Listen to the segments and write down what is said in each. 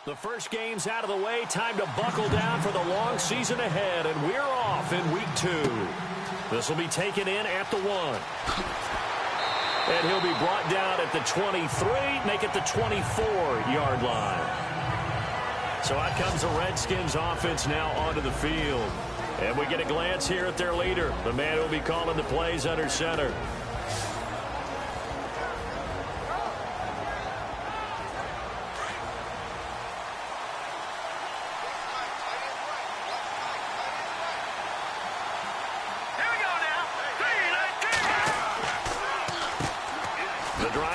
The first game's out of the way. Time to buckle down for the long season ahead, and we're off in week 2. This will be taken in at the 1. And he'll be brought down at the 23, make it the 24-yard line. So out comes the Redskins offense now onto the field. And we get a glance here at their leader, the man who will be calling the plays under center.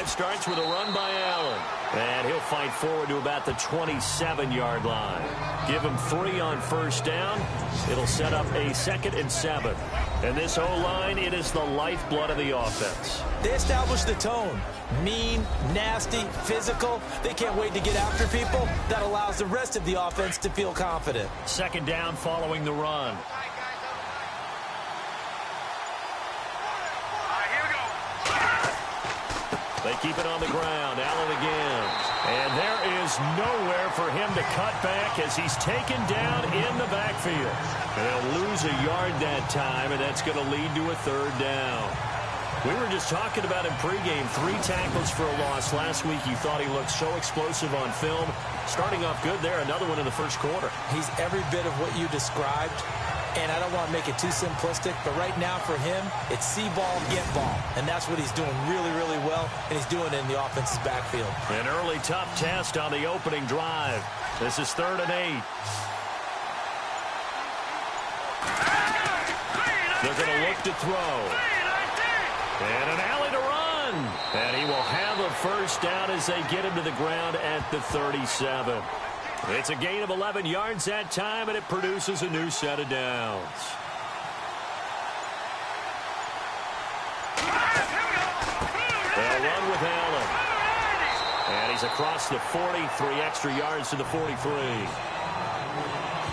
Starts with a run by Allen. And he'll fight forward to about the 27-yard line. Give him 3 on first down. It'll set up a 2nd and 7. And this O-line, it is the lifeblood of the offense. They established the tone. Mean, nasty, physical. They can't wait to get after people. That allows the rest of the offense to feel confident. 2nd down following the run. They keep it on the ground. Allen again. And there is nowhere for him to cut back as he's taken down in the backfield. And they'll lose a yard that time, and that's going to lead to a 3rd down. We were just talking about in pregame, 3 tackles for a loss. Last week you thought he looked so explosive on film. Starting off good there, another one in the first quarter. He's every bit of what you described. And I don't want to make it too simplistic, but right now for him, it's see ball, get ball. And that's what he's doing really, really well, and he's doing it in the offense's backfield. An early tough test on the opening drive. This is 3rd and 8. They're going to look to throw. And an alley to run. And he will have a first down as they get him to the ground at the 37. It's a gain of 11 yards that time, and it produces a new set of downs. They'll run with Allen. And he's across the 40, 3 extra yards to the 43.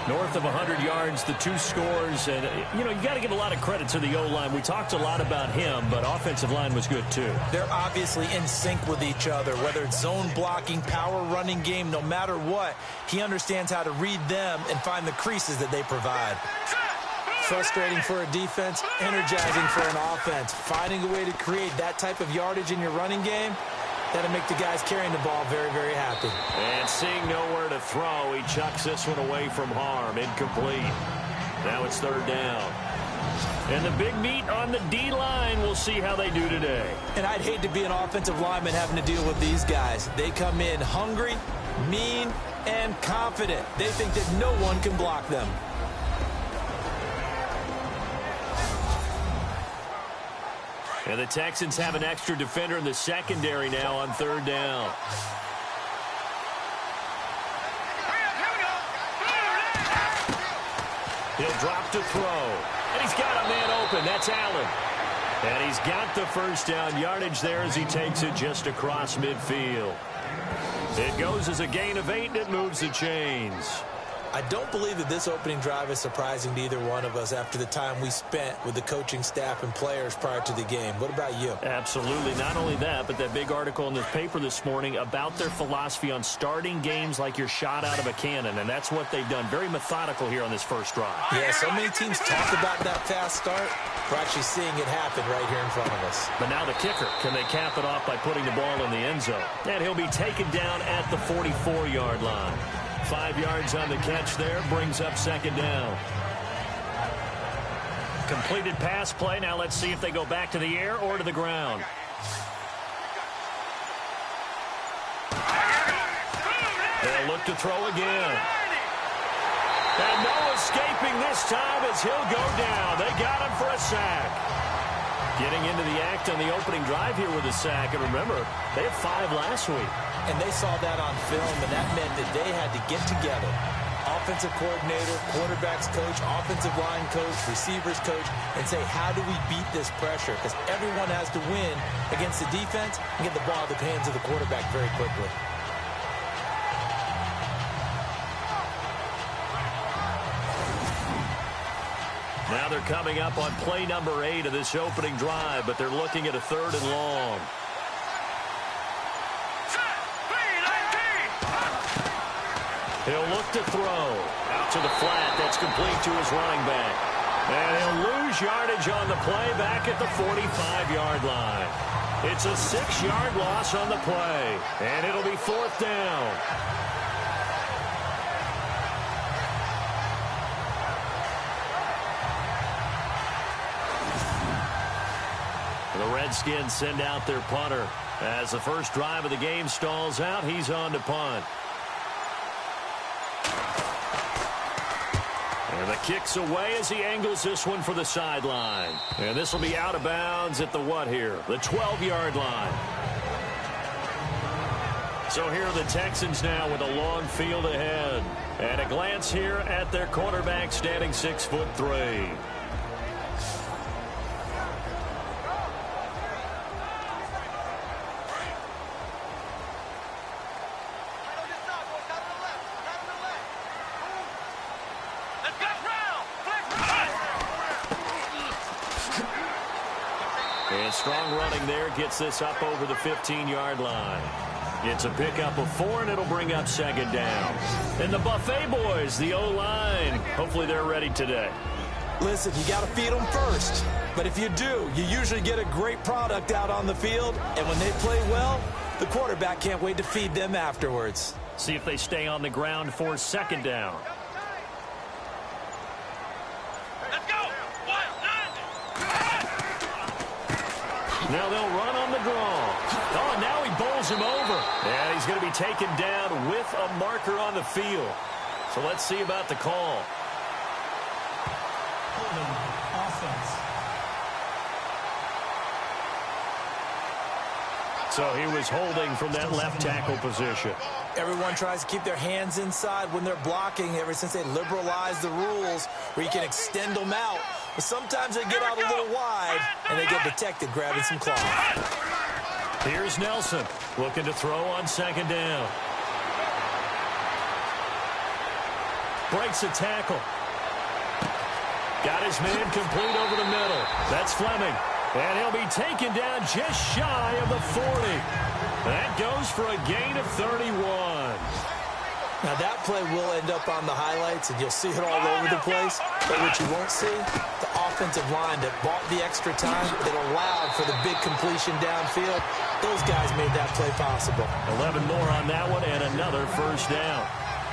North of 100 yards, the 2 scores. And, you know, you got to give a lot of credit to the O-line. We talked a lot about him, but offensive line was good, too. They're obviously in sync with each other, whether it's zone blocking, power running game, no matter what. He understands how to read them and find the creases that they provide. Frustrating for a defense, energizing for an offense. Finding a way to create that type of yardage in your running game, that'll make the guys carrying the ball very, very happy. And seeing nowhere to throw, he chucks this one away from harm. Incomplete. Now it's 3rd down. And the big meat on the D-line, we'll see how they do today. And I'd hate to be an offensive lineman having to deal with these guys. They come in hungry, mean, and confident. They think that no one can block them. And the Texans have an extra defender in the secondary now on 3rd down. He'll drop to throw. And he's got a man open. That's Allen. And he's got the first down yardage there as he takes it just across midfield. It goes as a gain of 8, and it moves the chains. I don't believe that this opening drive is surprising to either one of us after the time we spent with the coaching staff and players prior to the game. What about you? Absolutely. Not only that, but that big article in the paper this morning about their philosophy on starting games like you're shot out of a cannon, and that's what they've done. Very methodical here on this first drive. Yeah, so many teams talk about that fast start. We're actually seeing it happen right here in front of us. But now the kicker. Can they cap it off by putting the ball in the end zone? And he'll be taken down at the 44-yard line. 5 yards on the catch there, brings up 2nd down. Completed pass play. Now let's see if they go back to the air or to the ground. They'll look to throw again. And no escaping this time as he'll go down. They got him for a sack. Getting into the act on the opening drive here with a sack. And remember, they had 5 last week. And they saw that on film, and that meant that they had to get together. Offensive coordinator, quarterbacks coach, offensive line coach, receivers coach, and say, how do we beat this pressure? Because everyone has to win against the defense and get the ball in the hands of the quarterback very quickly. Now they're coming up on play number 8 of this opening drive, but they're looking at a 3rd and long. He'll look to throw. Out to the flat. That's complete to his running back. And he'll lose yardage on the play back at the 45-yard line. It's a 6-yard loss on the play. And it'll be 4th down. The Redskins send out their punter. As the first drive of the game stalls out, he's on to punt. And the kick's away as he angles this one for the sideline. And this will be out of bounds at the what here? The 12-yard line. So here are the Texans now with a long field ahead. And a glance here at their quarterback standing 6'3". And strong running there gets this up over the 15-yard line. It's a pickup of 4, and it'll bring up 2nd down. And the Buffet boys, the O-line, hopefully they're ready today. Listen, you got to feed them first. But if you do, you usually get a great product out on the field. And when they play well, the quarterback can't wait to feed them afterwards. See if they stay on the ground for 2nd down. Now they'll run on the draw. Oh, and now he bowls him over. And he's going to be taken down with a marker on the field. So let's see about the call. Offense. So he was holding from that left tackle position. Everyone tries to keep their hands inside when they're blocking ever since they liberalized the rules where you can extend them out. But sometimes they get out a little wide and they get detected grabbing some cloth. Here's Nelson looking to throw on 2nd down. Breaks a tackle. Got his man complete over the middle. That's Fleming. And he'll be taken down just shy of the 40. That goes for a gain of 31. Now that play will end up on the highlights, and you'll see it all over the place. But what you won't see, the offensive line that bought the extra time, that allowed for the big completion downfield, those guys made that play possible. 11 more on that one, and another 1st down.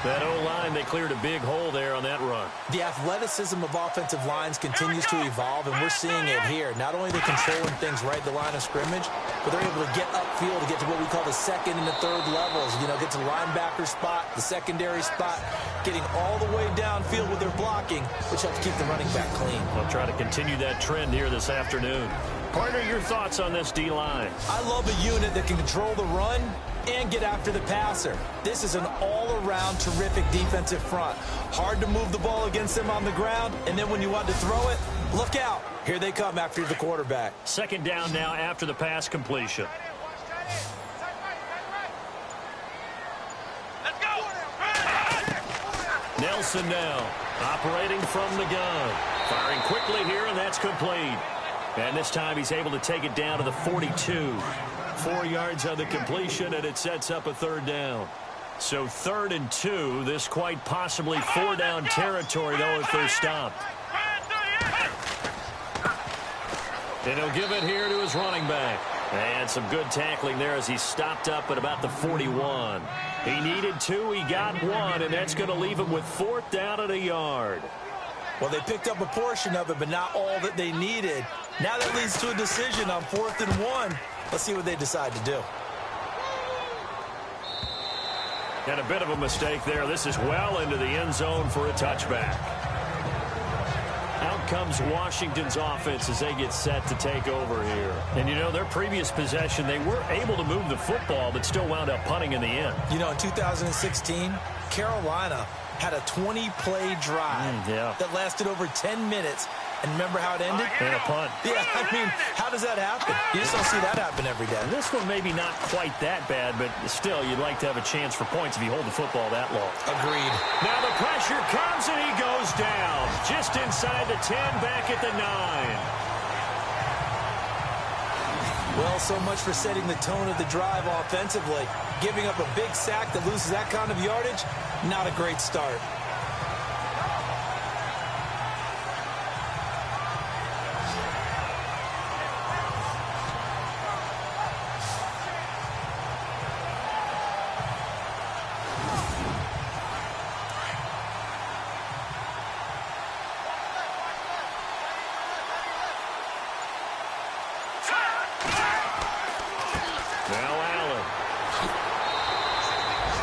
That O-line, they cleared a big hole there on that run. The athleticism of offensive lines continues to evolve, and we're seeing it here. Not only are they controlling things right at the line of scrimmage, but they're able to get upfield to get to what we call the 2nd and the 3rd levels. You know, get to the linebacker spot, the secondary spot, getting all the way downfield with their blocking, which helps keep the running back clean. We'll try to continue that trend here this afternoon. Partner, your thoughts on this D-line? I love a unit that can control the run and get after the passer. This is an all-around terrific defensive front. Hard to move the ball against them on the ground, and then when you want to throw it, look out. Here they come after the quarterback. 2nd down now after the pass completion. Let's go. Nelson now operating from the gun. Firing quickly here, and that's complete. And this time he's able to take it down to the 42. 4 yards on the completion, and it sets up a 3rd down. So 3rd and 2. This quite possibly 4-down territory, though, if they're stopped. And he'll give it here to his running back. And some good tackling there as he stopped up at about the 41. He needed 2. He got 1, and that's going to leave him with 4th down at a yard. Well, they picked up a portion of it, but not all that they needed. Now that leads to a decision on 4th and 1. Let's see what they decide to do. And a bit of a mistake there. This is well into the end zone for a touchback. Out comes Washington's offense as they get set to take over here. And, you know, their previous possession, they were able to move the football, but still wound up punting in the end. You know, in 2016, Carolina had a 20-play drive that lasted over 10 minutes. And remember how it ended? And a punt. Yeah, I mean, how does that happen? You just don't see that happen every day. And this one maybe not quite that bad, but still, you'd like to have a chance for points if you hold the football that long. Agreed. Now the pressure comes, and he goes down. Just inside the 10, back at the 9. Well, so much for setting the tone of the drive offensively. Giving up a big sack that loses that kind of yardage, not a great start.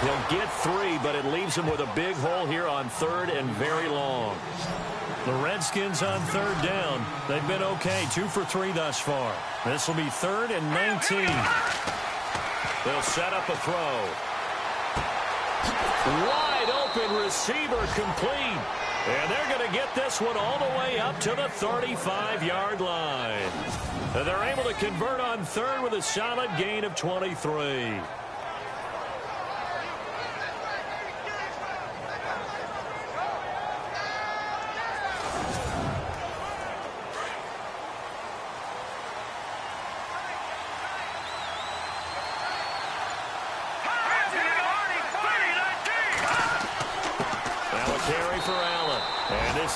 He'll get 3, but it leaves him with a big hole here on 3rd and very long. The Redskins on 3rd down. They've been okay, 2 for 3 thus far. This will be 3rd and 19. They'll set up a throw. Wide open receiver complete. And they're going to get this one all the way up to the 35-yard line. And they're able to convert on 3rd with a solid gain of 23.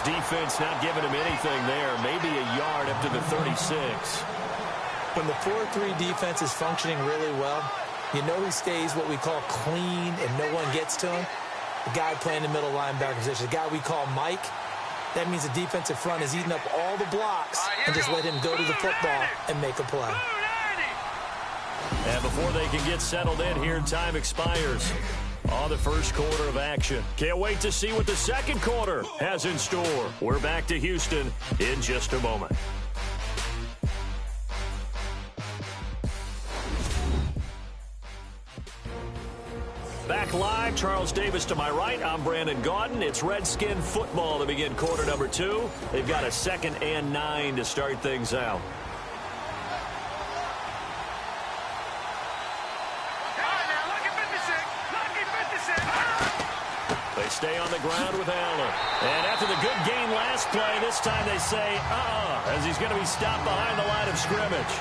Defense not giving him anything there. Maybe a yard up to the 36. When the 4-3 defense is functioning really well, you know who stays what we call clean and no one gets to him? The guy playing the middle linebacker position, the guy we call Mike. That means the defensive front is eating up all the blocks and just let him go to the football and make a play. And before they can get settled in here, time expires on the first quarter of action. Can't wait to see what the second quarter has in store. We're back to Houston in just a moment. Back live, Charles Davis to my right. I'm Brandon Gaudin. It's Redskin football to begin quarter number 2. They've got a 2nd and 9 to start things out. They stay on the ground with Allen. And after the good gain last play, this time they say, as he's going to be stopped behind the line of scrimmage.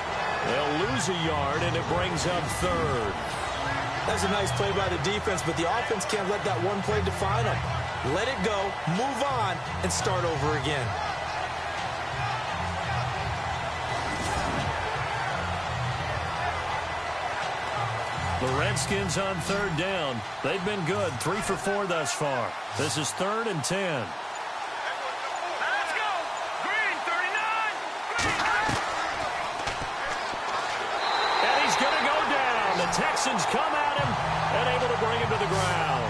They'll lose a yard, and it brings up 3rd. That's a nice play by the defense, but the offense can't let that one play define them. Let it go, move on, and start over again. The Redskins on 3rd down. They've been good, 3 for 4 thus far. This is 3rd and 10. Let's go! Green, 39! And he's going to go down. The Texans come at him and able to bring him to the ground.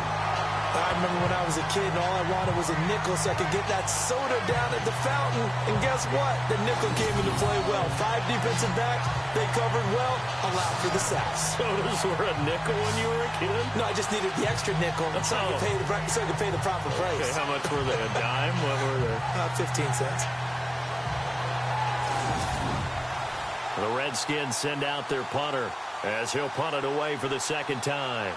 I remember when I was a kid and all I wanted was a nickel so I could get that soda down at the fountain. And guess what? The nickel came into play well. 5 defensive backs, they covered well, allowed for the sacks. Sodas were a nickel when you were a kid? No, I just needed the extra nickel so I could pay the proper price. Okay, how much were they? A dime? What were they? 15 cents. The Redskins send out their punter as he'll punt it away for the 2nd time.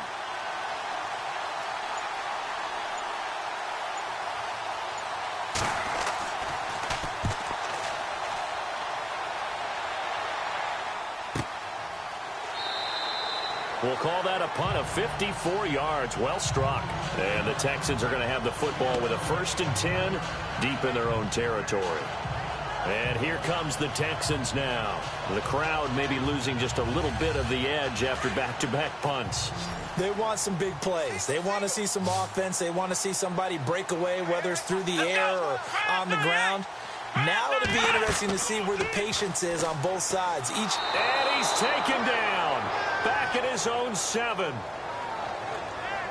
We'll call that a punt of 54 yards. Well struck. And the Texans are going to have the football with a 1st and 10 deep in their own territory. And here comes the Texans now. The crowd may be losing just a little bit of the edge after back-to-back punts. They want some big plays. They want to see some offense. They want to see somebody break away, whether it's through the air or on the ground. Now it'll be interesting to see where the patience is on both sides. And he's taken down. Back at his own 7.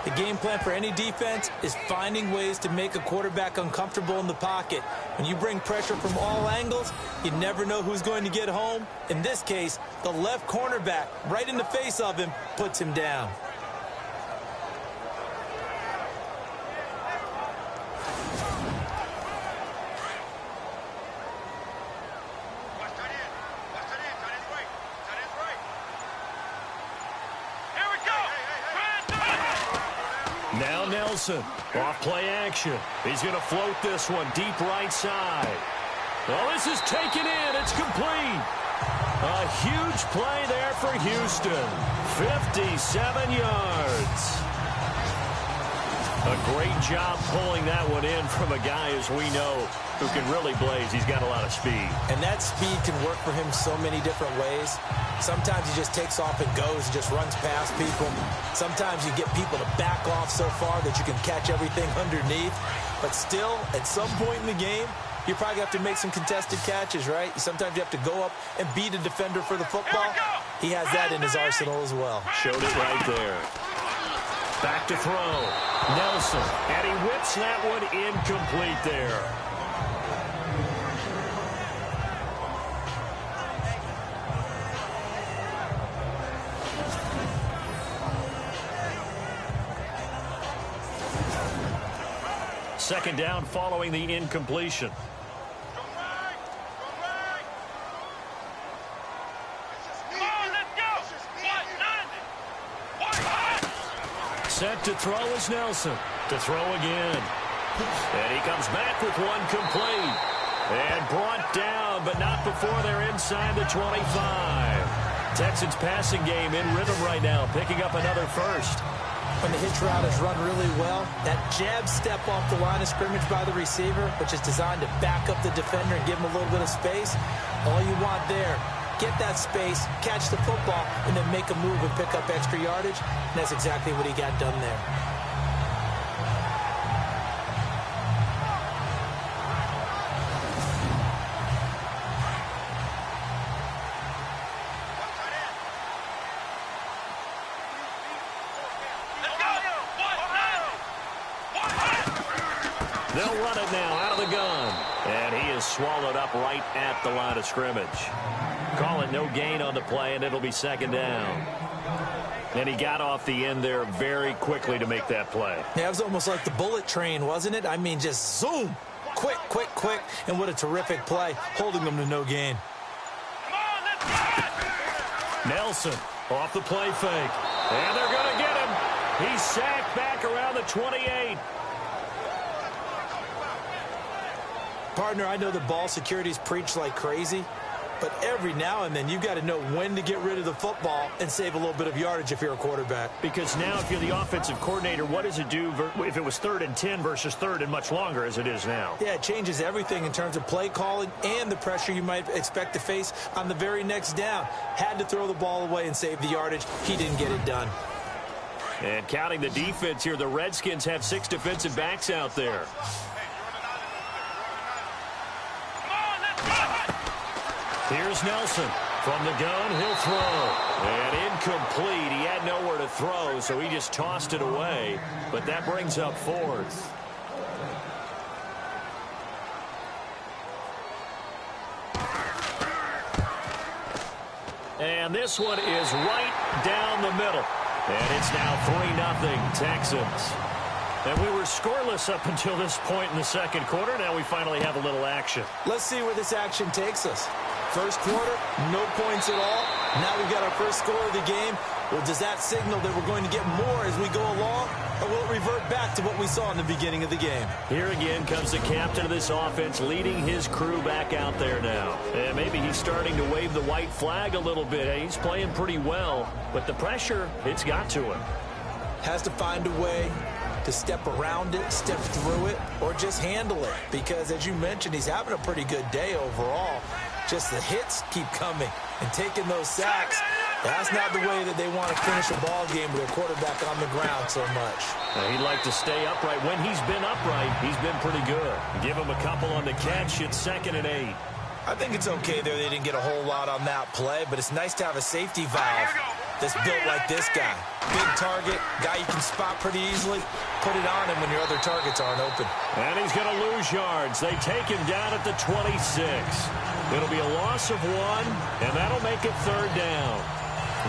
The game plan for any defense is finding ways to make a quarterback uncomfortable in the pocket. When you bring pressure from all angles, you never know who's going to get home. In this case, the left cornerback, right in the face of him, puts him down. Now Nelson, off play action. He's going to float this one deep right side. Oh, this is taken in. It's complete. A huge play there for Houston. 57 yards. A great job pulling that one in from a guy, as we know, who can really blaze. He's got a lot of speed. And that speed can work for him so many different ways. Sometimes he just takes off and goes and just runs past people. Sometimes you get people to back off so far that you can catch everything underneath. But still, at some point in the game, you probably have to make some contested catches, right? Sometimes you have to go up and beat a defender for the football. He has that in his arsenal as well. Showed it right there. Back to throw. Nelson. And he whips that one incomplete there. Second down following the incompletion. Set to throw is Nelson. To throw again. And he comes back with one complete. And brought down, but not before they're inside the 25. Texans passing game in rhythm right now, picking up another first. When the hitch route is run really well, that jab step off the line of scrimmage by the receiver, which is designed to back up the defender and give him a little bit of space, all you want there, get that space, catch the football, and then make a move and pick up extra yardage. And that's exactly what he got done there. They'll run it now out of the gun. And he is swallowed up right at the line of scrimmage. Call it no gain on the play, and it'll be second down. And he got off the end there very quickly to make that play. Yeah, it was almost like the bullet train, wasn't it? I mean, just zoom. Quick, quick, quick. And what a terrific play, holding them to no gain. Nelson off the play fake. And they're going to get him. He's sacked back around the 28. Partner, I know the ball security's preached like crazy, but every now and then you've got to know when to get rid of the football and save a little bit of yardage if you're a quarterback. Because now if you're the offensive coordinator, what does it do if it was 3rd and 10 versus 3rd and much longer as it is now? Yeah, it changes everything in terms of play calling and the pressure you might expect to face on the very next down. Had to throw the ball away and save the yardage. He didn't get it done. And counting the defense here, the Redskins have 6 defensive backs out there. Here's Nelson. From the gun, he'll throw. And incomplete. He had nowhere to throw, so he just tossed it away. But that brings up 4th. And this one is right down the middle. And it's now 3-0 Texans. And we were scoreless up until this point in the second quarter. Now we finally have a little action. Let's see where this action takes us. First quarter, no points at all. Now we've got our first score of the game. Well, does that signal that we're going to get more as we go along? Or will it revert back to what we saw in the beginning of the game? Here again comes the captain of this offense leading his crew back out there now. And maybe he's starting to wave the white flag a little bit. He's playing pretty well. But the pressure, it's got to him. Has to find a way to step around it, step through it, or just handle it. Because, as you mentioned, he's having a pretty good day overall. Just the hits keep coming and taking those sacks. That's not the way that they want to finish a ball game with a quarterback on the ground so much. He'd like to stay upright. When he's been upright, he's been pretty good. Give him a couple on the catch. It's 2nd and 8. I think it's okay there. They didn't get a whole lot on that play, but it's nice to have a safety valve that's built like this guy. Big target, guy you can spot pretty easily. Put it on him when your other targets aren't open. And he's going to lose yards. They take him down at the 26. It'll be a loss of 1, and that'll make it 3rd down.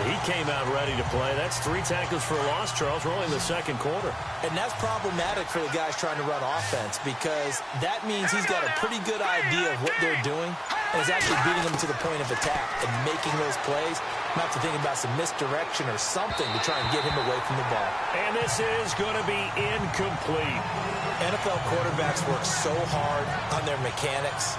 He came out ready to play. That's 3 tackles for a loss, Charles. We're only in the second quarter. And that's problematic for the guys trying to run offense because that means he's got a pretty good idea of what they're doing and is actually beating them to the point of attack and making those plays, not to think about some misdirection or something to try and get him away from the ball. And this is going to be incomplete. NFL quarterbacks work so hard on their mechanics.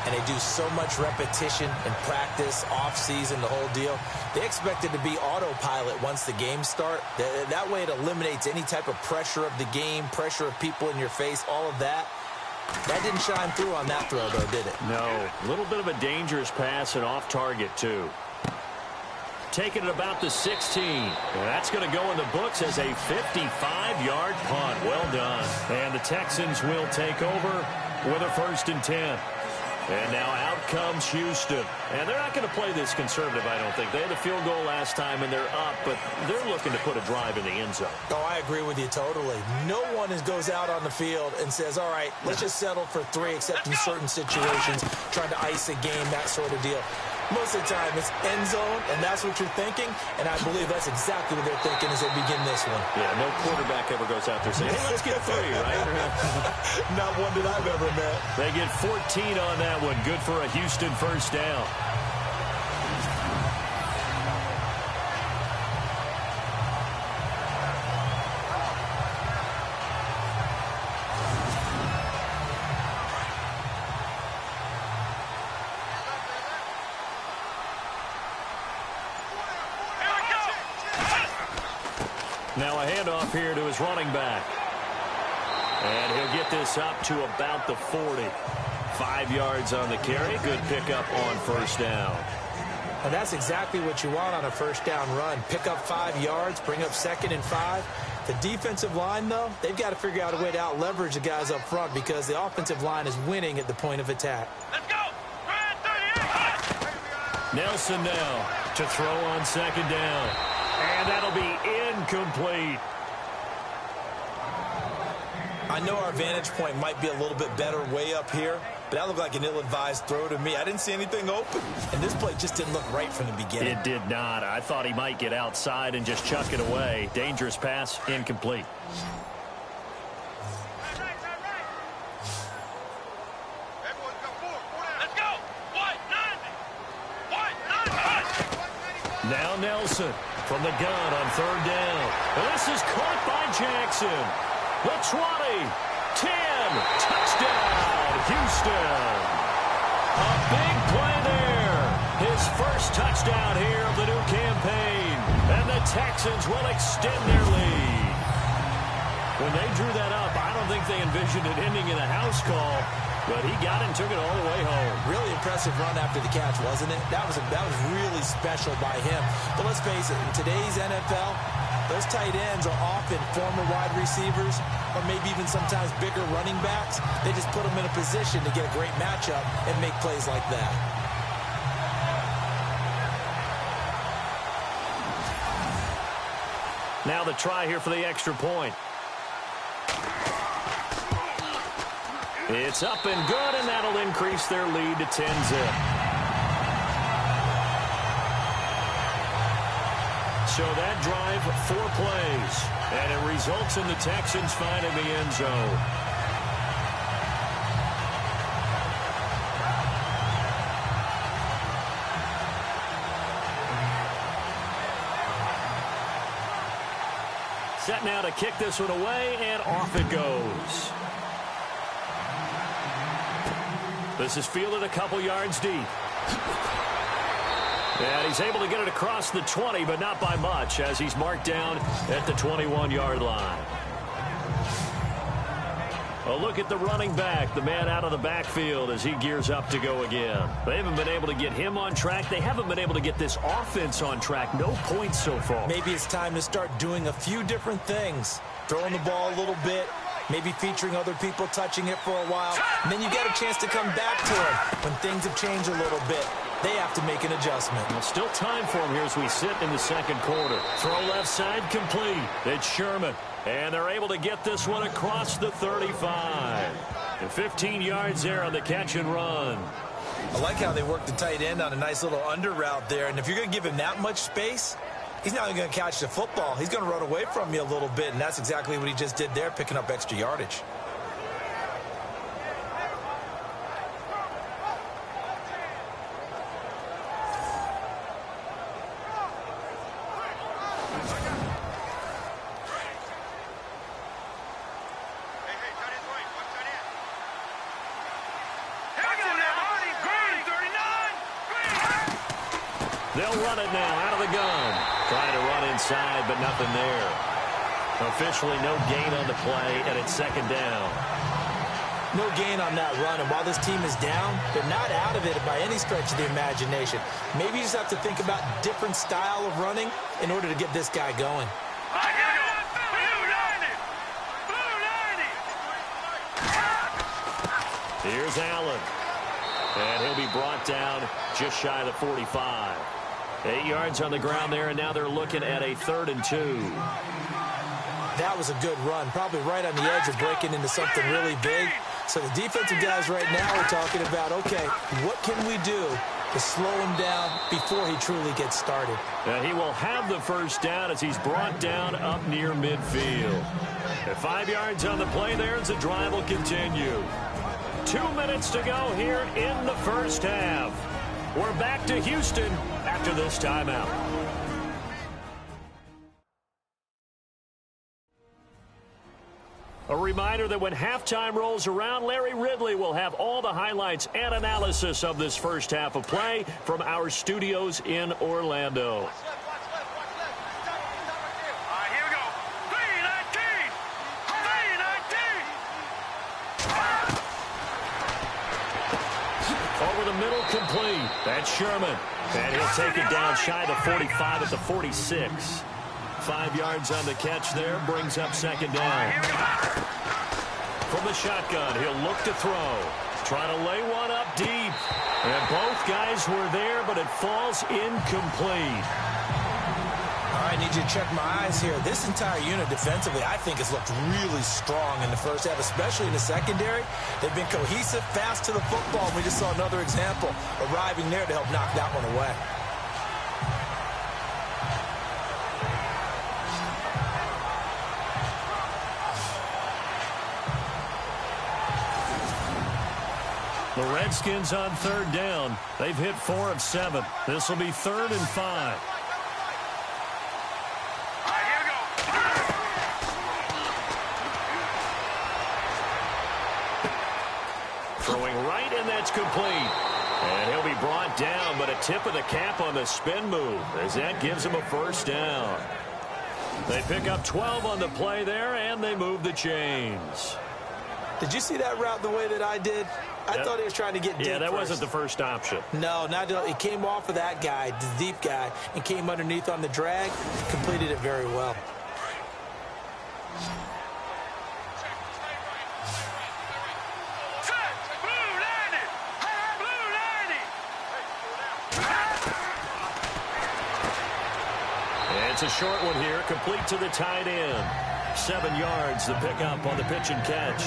and they do so much repetition in practice, off-season, the whole deal. They expect it to be autopilot once the games start. That way it eliminates any type of pressure of the game, pressure of people in your face, all of that. That didn't shine through on that throw, though, did it? No. A little bit of a dangerous pass and off target, too. Taking it about the 16. And that's going to go in the books as a 55-yard punt. Well done. And the Texans will take over with a 1st and 10. And now out comes Houston. And they're not going to play this conservative, I don't think. They had a field goal last time, and they're up, but they're looking to put a drive in the end zone. Oh, I agree with you totally. No one goes out on the field and says, all right, let's just settle for 3, except in certain situations, trying to ice a game, that sort of deal. Most of the time, it's end zone, and that's what you're thinking, and I believe that's exactly what they're thinking as they begin this one. Yeah, no quarterback ever goes out there saying, hey, let's get 3, right? Not one that I've ever met. They get 14 on that one. Good for a Houston 1st down. Now a handoff here to his running back. And he'll get this up to about the 40. 5 yards on the carry. Good pickup on 1st down. And that's exactly what you want on a 1st down run. Pick up 5 yards, bring up 2nd and 5. The defensive line, though, they've got to figure out a way to out-leverage the guys up front because the offensive line is winning at the point of attack. Let's go. Nelson now to throw on 2nd down. And that'll be incomplete. I know our vantage point might be a little bit better way up here, but that looked like an ill-advised throw to me. I didn't see anything open, and this play just didn't look right from the beginning. It did not. I thought he might get outside and just chuck it away. Dangerous pass, incomplete. Now Nelson from the gun on 3rd down. And this is caught by Jackson. The 20, 10, touchdown, Houston. A big play there. His first touchdown here of the new campaign. And the Texans will extend their lead. When they drew that up, I don't think they envisioned it ending in a house call. But he got it and took it all the way home. Really impressive run after the catch, wasn't it? That was really special by him. But let's face it, in today's NFL, those tight ends are often former wide receivers or maybe even sometimes bigger running backs. They just put them in a position to get a great matchup and make plays like that. Now the try here for the extra point. It's up and good, and that'll increase their lead to 10-zip. So that drive, 4 plays, and it results in the Texans finding the end zone. Set now to kick this one away, and off it goes. This is fielded a couple yards deep. And he's able to get it across the 20, but not by much, as he's marked down at the 21-yard line. A look at the running back, the man out of the backfield as he gears up to go again. They haven't been able to get him on track. They haven't been able to get this offense on track. No points so far. Maybe it's time to start doing a few different things. Throwing the ball a little bit. Maybe featuring other people touching it for a while. And then you get a chance to come back to it when things have changed a little bit. They have to make an adjustment. Well, still time for him here as we sit in the 2nd quarter. Throw left side complete. It's Sherman. And they're able to get this one across the 35. And 15 yards there on the catch and run. I like how they work the tight end on a nice little under route there. And if you're going to give him that much space, he's not even going to catch the football. He's going to run away from you a little bit, and that's exactly what he just did there, picking up extra yardage. They'll run it now out of the gun. Trying to run inside, but nothing there. Officially no gain on the play, and it's second down. No gain on that run, and while this team is down, they're not out of it by any stretch of the imagination. Maybe you just have to think about different style of running in order to get this guy going. Here's Allen. And he'll be brought down just shy of the 45. 8 yards on the ground there, and now they're looking at a 3rd and 2. That was a good run, probably right on the edge of breaking into something really big. So the defensive guys right now are talking about, okay, what can we do to slow him down before he truly gets started? And he will have the first down as he's brought down up near midfield. At 5 yards on the play there as the drive will continue. 2 minutes to go here in the first half. We're back to Houston after this timeout. A reminder that when halftime rolls around, Larry Ridley will have all the highlights and analysis of this first half of play from our studios in Orlando. Over the middle, complete. That's Sherman. And he'll take it down shy of the 45 at the 46. 5 yards on the catch there, brings up second down. From the shotgun, he'll look to throw. Trying to lay one up deep. And both guys were there, but it falls incomplete. All right, I need you to check my eyes here. This entire unit defensively, I think, has looked really strong in the first half, especially in the secondary. They've been cohesive, fast to the football. We just saw another example arriving there to help knock that one away. The Redskins on 3rd down. They've hit 4 of 7. This will be 3rd and 5. Throwing right, and that's complete. And he'll be brought down, but a tip of the cap on the spin move as that gives him a first down. They pick up 12 on the play there, and they move the chains. Did you see that route the way that I did? I thought he was trying to get deep. Yeah, that first. wasn't the first option. No, it came off of that guy, the deep guy, and came underneath on the drag. Completed it very well. It's a short one here, complete to the tight end. 7 yards, the pickup on the pitch and catch.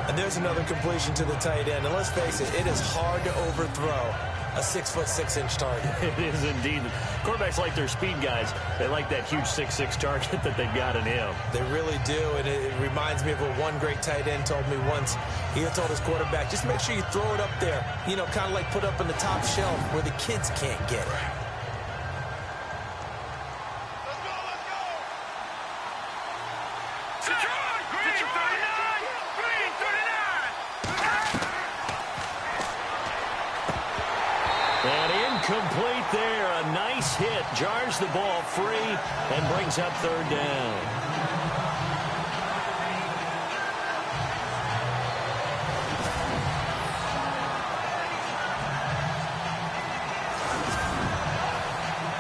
And there's another completion to the tight end. And let's face it, it is hard to overthrow a 6'6" target. It is indeed. Quarterbacks like their speed guys. They like that huge 6'6" target that they've got in him. They really do, and it reminds me of what one great tight end told me once. He had told his quarterback, just make sure you throw it up there, you know, kind of like put up on the top shelf where the kids can't get it. Complete there. A nice hit. Jars the ball free and brings up 3rd down.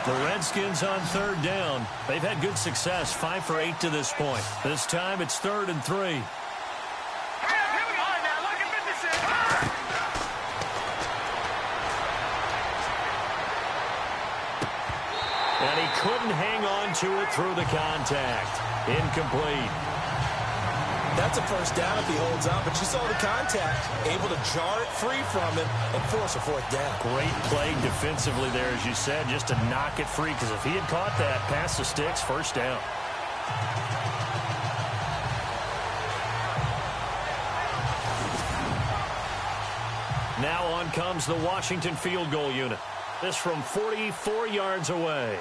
The Redskins on 3rd down. They've had good success. 5 for 8 to this point. This time it's 3rd and 3. And he couldn't hang on to it through the contact. Incomplete. That's a first down if he holds on, but you saw the contact. Able to jar it free from him and force a 4th down. Great play defensively there, as you said, just to knock it free, because if he had caught that, past the sticks, first down. Now on comes the Washington field goal unit. This from 44 yards away.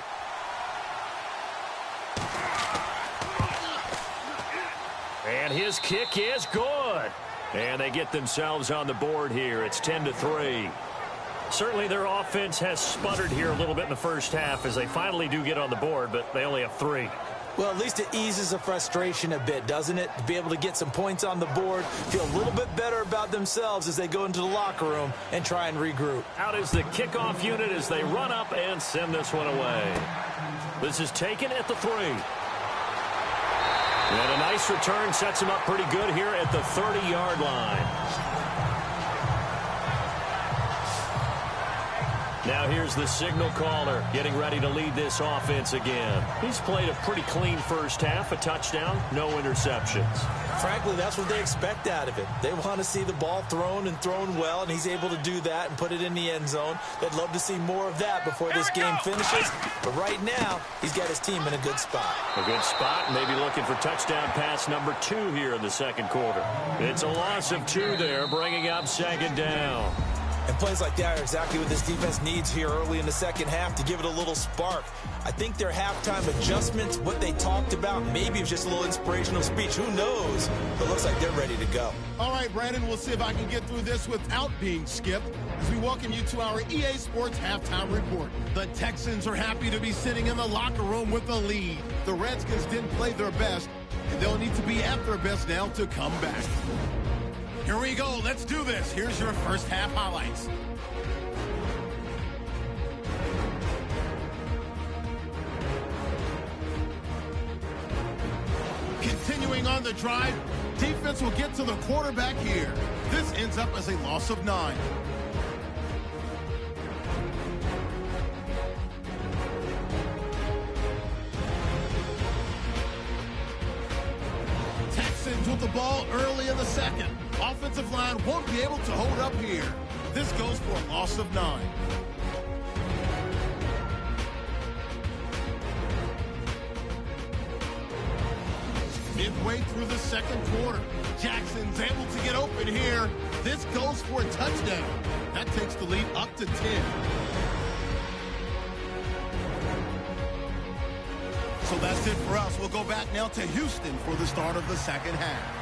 And his kick is good. And they get themselves on the board here. It's 10-3. Certainly their offense has sputtered here a little bit in the first half as they finally do get on the board, but they only have 3. Well, at least it eases the frustration a bit, doesn't it? To be able to get some points on the board, feel a little bit better about themselves as they go into the locker room and try and regroup. Out is the kickoff unit as they run up and send this one away. This is taken at the 3. And a nice return sets him up pretty good here at the 30-yard line. Now here's the signal caller getting ready to lead this offense again. He's played a pretty clean first half, a touchdown, no interceptions. Frankly, that's what they expect out of him. They want to see the ball thrown and thrown well, and he's able to do that and put it in the end zone. They'd love to see more of that before this game finishes. But right now, he's got his team in a good spot. A good spot, maybe looking for touchdown pass number 2 here in the second quarter. It's a loss of 2 there, bringing up second down. And plays like that are exactly what this defense needs here early in the second half to give it a little spark. I think their halftime adjustments, what they talked about, maybe it was just a little inspirational speech. Who knows? But it looks like they're ready to go. All right, Brandon, we'll see if I can get through this without being skipped as we welcome you to our EA Sports Halftime Report. The Texans are happy to be sitting in the locker room with the lead. The Redskins didn't play their best, and they'll need to be at their best now to come back. Here we go. Let's do this. Here's your first half highlights. Continuing on the drive, defense will get to the quarterback here. This ends up as a loss of 9. Texans with the ball early in the second. Offensive line won't be able to hold up here. This goes for a loss of 9. Midway through the second quarter, Jackson's able to get open here. This goes for a touchdown. That takes the lead up to 10. So that's it for us. We'll go back now to Houston for the start of the second half.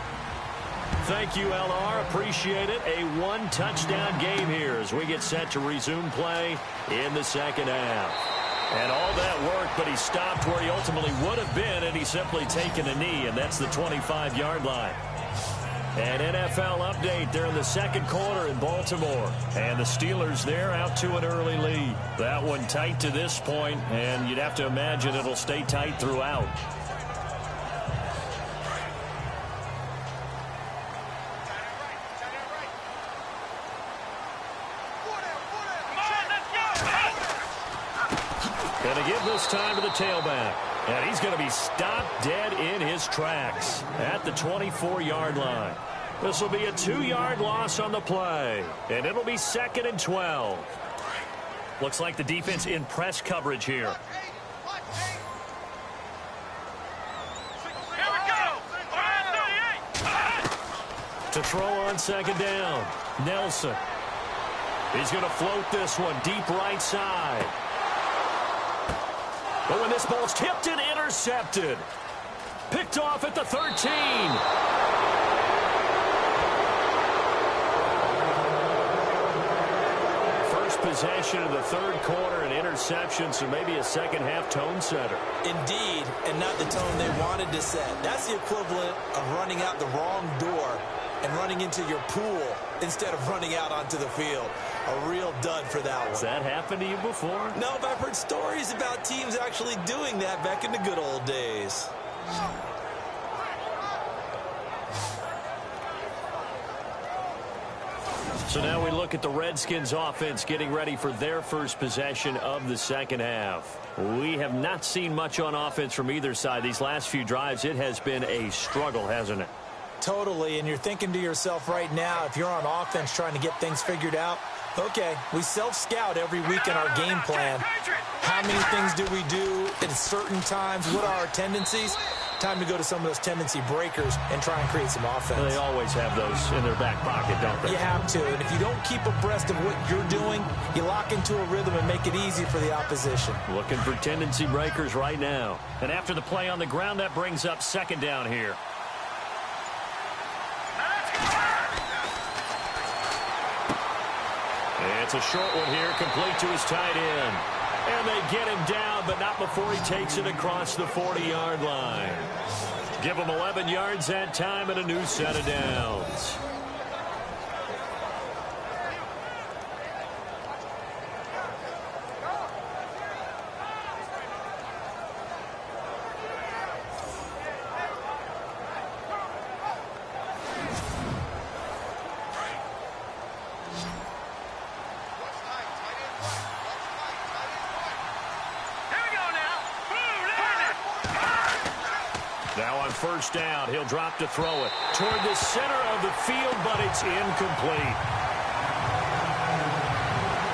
Thank you, LR. Appreciate it. A 1-touchdown game here as we get set to resume play in the second half. And all that worked, but he stopped where he ultimately would have been, and he's simply taken a knee, and that's the 25-yard line. An NFL update there in the second quarter in Baltimore. And the Steelers there out to an early lead. That one tight to this point, and you'd have to imagine it'll stay tight throughout. Going to give this time to the tailback. And he's going to be stopped dead in his tracks at the 24-yard line. This will be a 2-yard loss on the play. And it'll be 2nd and 12. Looks like the defense in press coverage here. To throw on second down. Nelson. He's going to float this one deep right side. But when this ball's tipped and intercepted. Picked off at the 13. First possession of the third quarter, an interception, so maybe a second half tone setter. Indeed, and not the tone they wanted to set. That's the equivalent of running out the wrong door and running into your pool instead of running out onto the field. A real dud for that one. Has that happened to you before? No, but I've heard stories about teams actually doing that back in the good old days. So now we look at the Redskins offense getting ready for their first possession of the second half. We have not seen much on offense from either side. These last few drives, it has been a struggle, hasn't it? Totally, and you're thinking to yourself right now, if you're on offense trying to get things figured out, okay, we self-scout every week in our game plan. How many things do we do at certain times? What are our tendencies? Time to go to some of those tendency breakers and try and create some offense. They always have those in their back pocket, don't they? You have to, and if you don't keep abreast of what you're doing, you lock into a rhythm and make it easy for the opposition. Looking for tendency breakers right now. And after the play on the ground, that brings up second down here. It's a short one here, complete to his tight end. And they get him down, but not before he takes it across the 40-yard line. Give him 11 yards that time and a new set of downs. Now on first down, he'll drop to throw it toward the center of the field, but it's incomplete.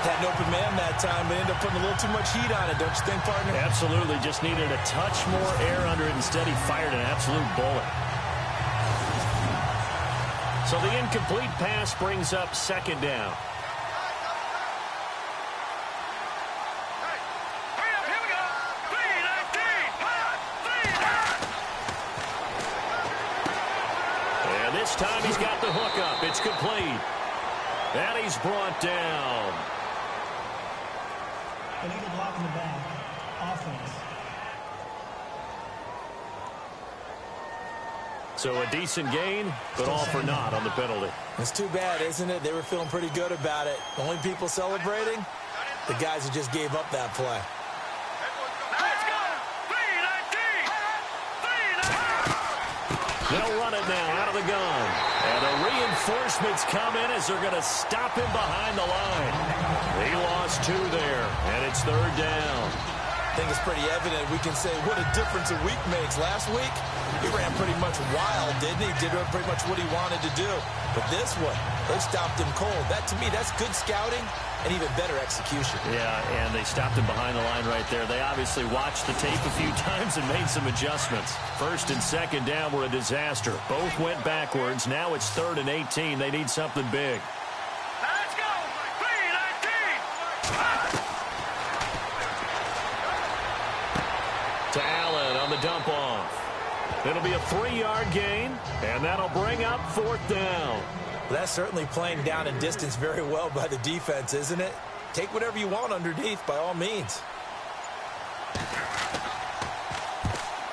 Had an open man that time, but ended up putting a little too much heat on it, don't you think, partner? Absolutely. Just needed a touch more air under it. Instead, he fired an absolute bullet. So the incomplete pass brings up second down. This time he's got the hook up. It's complete. And he's brought down. Illegal block in the back. Offense. So a decent gain, but all for naught on the penalty. It's too bad, isn't it? They were feeling pretty good about it. The only people celebrating, the guys who just gave up that play. They'll run it now out of the gun. And the reinforcements come in as they're going to stop him behind the line. He lost 2 there, and it's third down. I think it's pretty evident. We can say what a difference a week makes. Last week, he ran pretty much wild, didn't he? Did pretty much what he wanted to do. But this one, they stopped him cold. That, to me, that's good scouting and even better execution. Yeah, and they stopped him behind the line right there. They obviously watched the tape a few times and made some adjustments. First and second down were a disaster. Both went backwards. Now it's 3rd and 18. They need something big. Let's go! 3-19! To Allen on the dump off. It'll be a 3-yard gain, and that'll bring up 4th down. That's certainly playing down and distance very well by the defense, isn't it? Take whatever you want underneath, by all means.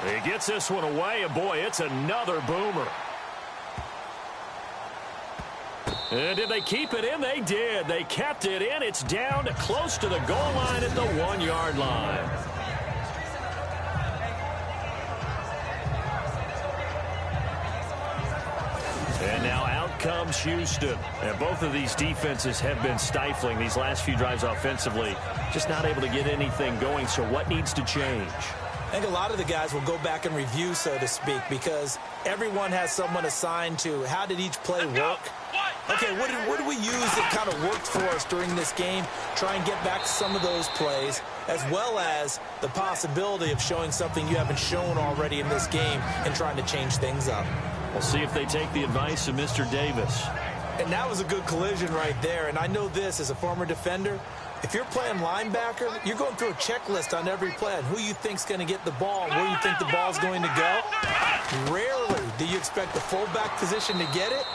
He gets this one away, and boy, it's another boomer. And did they keep it in? They did. They kept it in. It's down to close to the goal line at the 1-yard line. And now out comes Houston. And both of these defenses have been stifling these last few drives offensively. Just not able to get anything going. So what needs to change? I think a lot of the guys will go back and review, so to speak, because everyone has someone assigned to how did each play work. Okay, what did we use that kind of worked for us during this game? Try and get back to some of those plays, as well as the possibility of showing something you haven't shown already in this game and trying to change things up. We'll see if they take the advice of Mr. Davis. And that was a good collision right there. And I know this as a former defender. If you're playing linebacker, you're going through a checklist on every play on who you think's going to get the ball, where you think the ball's going to go. Rarely do you expect the fullback position to get it.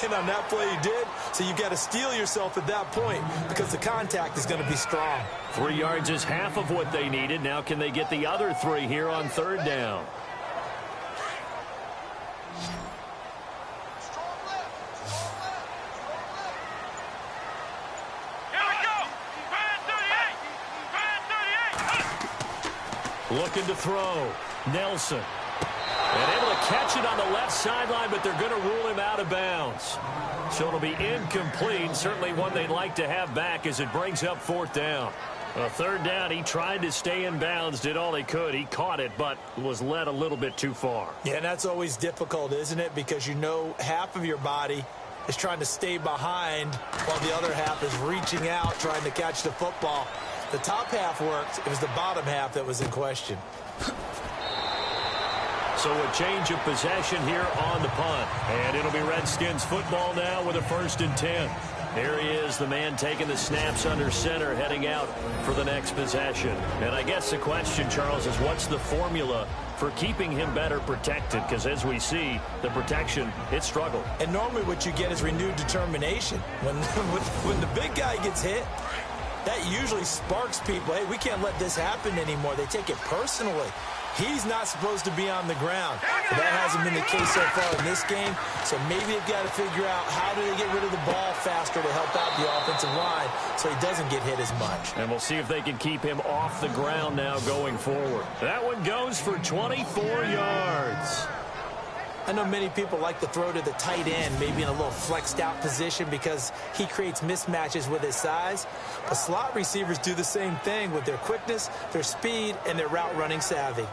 And on that play you did. So you've got to steel yourself at that point because the contact is going to be strong. 3 yards is half of what they needed. Now can they get the other 3 here on 3rd down? Looking to throw. Nelson. And able to catch it on the left sideline, but they're going to rule him out of bounds. So it'll be incomplete. Certainly one they'd like to have back as it brings up 4th down. 3rd down, he tried to stay in bounds, did all he could. He caught it, but was led a little bit too far. Yeah, and that's always difficult, isn't it? Because you know half of your body is trying to stay behind while the other half is reaching out, trying to catch the football. The top half worked. It was the bottom half that was in question. So a change of possession here on the punt. And it'll be Redskins football now with a 1st and 10. Here he is, the man taking the snaps under center, heading out for the next possession. And I guess the question, Charles, is what's the formula for keeping him better protected? Because as we see, the protection, it struggled. And normally what you get is renewed determination. When the big guy gets hit, that usually sparks people. Hey, we can't let this happen anymore. They take it personally. He's not supposed to be on the ground. But that hasn't been the case so far in this game. So maybe they've got to figure out how do they get rid of the ball faster to help out the offensive line so he doesn't get hit as much. And we'll see if they can keep him off the ground now going forward. That one goes for 24 yards. I know many people like to throw to the tight end, maybe in a little flexed out position because he creates mismatches with his size. But slot receivers do the same thing with their quickness, their speed, and their route running savvy.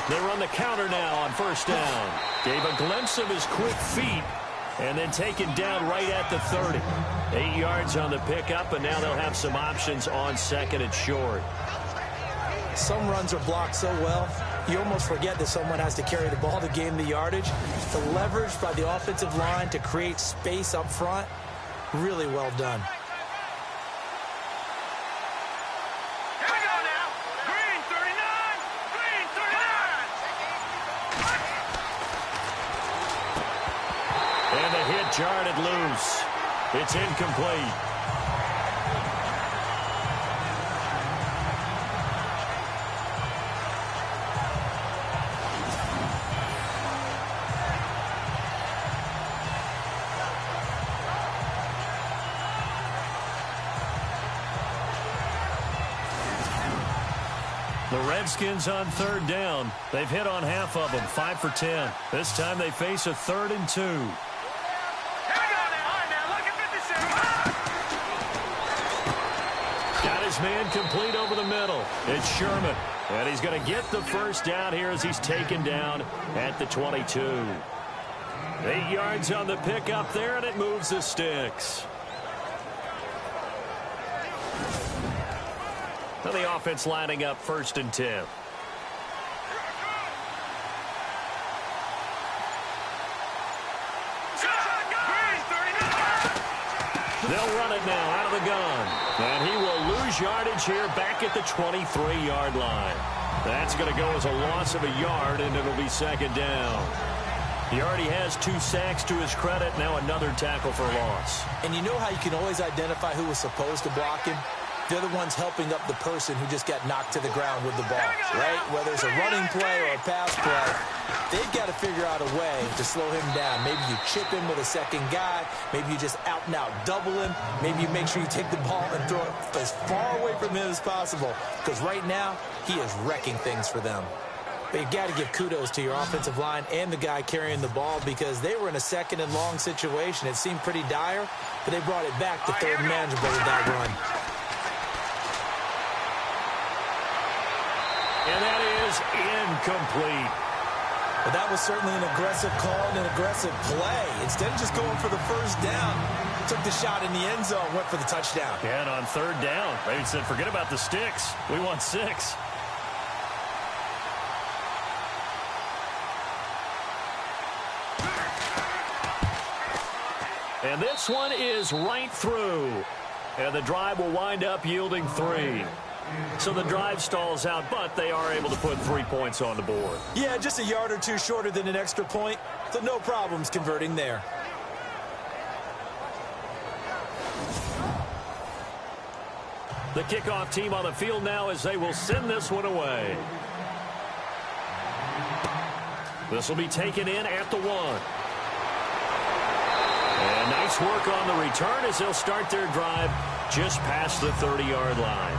They run the counter now on 1st down. Gave a glimpse of his quick feet and then taken down right at the 30. 8 yards on the pickup, and now they'll have some options on 2nd and short. Some runs are blocked so well, you almost forget that someone has to carry the ball to gain the yardage. The leverage by the offensive line to create space up front, really well done. Jarred loose. It's incomplete. The Redskins on 3rd down. They've hit on half of them, 5 for 10. This time they face a 3rd and 2. Man complete over the middle. It's Sherman. And he's going to get the 1st down here as he's taken down at the 22. 8 yards on the pickup there, and it moves the sticks. Now the offense lining up 1st and 10. They'll run it now out of the gun. And he will lose yardage here back at the 23-yard line. That's going to go as a loss of a yard, and it'll be 2nd down. He already has 2 sacks to his credit. Now another tackle for loss. And you know how you can always identify who was supposed to block him? They're the ones helping up the person who just got knocked to the ground with the ball, right? Whether it's a running play or a pass play, they've got to figure out a way to slow him down. Maybe you chip him with a second guy. Maybe you just out-and-out double him. Maybe you make sure you take the ball and throw it as far away from him as possible. Because right now, he is wrecking things for them. But you've got to give kudos to your offensive line and the guy carrying the ball because they were in a 2nd and long situation. It seemed pretty dire, but they brought it back to 3rd and manageable with that run. And that is incomplete. But that was certainly an aggressive call and an aggressive play. Instead of just going for the 1st down, took the shot in the end zone, went for the touchdown. Yeah, and on 3rd down, they said, forget about the sticks. We want 6. And this one is right through. And the drive will wind up yielding 3. So the drive stalls out, but they are able to put 3 points on the board. Yeah, just a yard or 2 shorter than an extra point, so no problems converting there. The kickoff team on the field now as they will send this one away. This will be taken in at the 1. And nice work on the return as they'll start their drive just past the 30-yard line.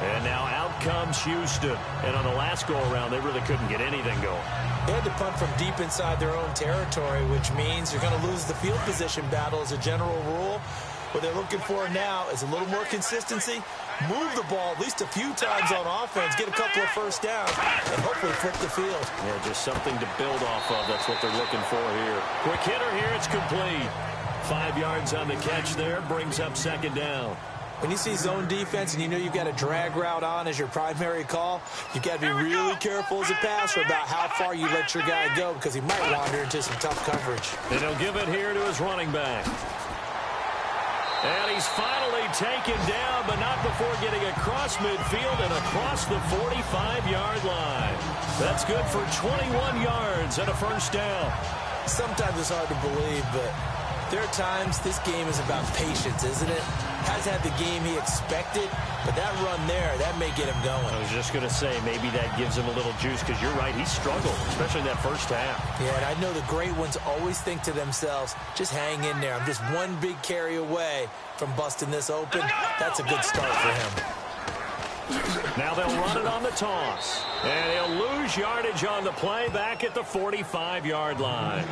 And now out comes Houston. And on the last go-around, they really couldn't get anything going. They had to punt from deep inside their own territory, which means you're going to lose the field position battle as a general rule. What they're looking for now is a little more consistency, move the ball at least a few times on offense, get a couple of first downs, and hopefully flip the field. Yeah, just something to build off of. That's what they're looking for here. Quick hitter here. It's complete. 5 yards on the catch there. Brings up second down. When you see zone defense and you know you've got a drag route on as your primary call, you've got to be really careful as a passer about how far you let your guy go because he might wander into some tough coverage. And he'll give it here to his running back. And he's finally taken down, but not before getting across midfield and across the 45-yard line. That's good for 21 yards and a first down. Sometimes it's hard to believe, but there are times this game is about patience, isn't it? Has had the game he expected, but that run there, that may get him going. I was just going to say, maybe that gives him a little juice, because you're right, he struggled, especially in that first half. Yeah, and I know the great ones always think to themselves, just hang in there. I'm just one big carry away from busting this open. That's a good start for him. Now they'll run it on the toss. And he'll lose yardage on the play back at the 45-yard line.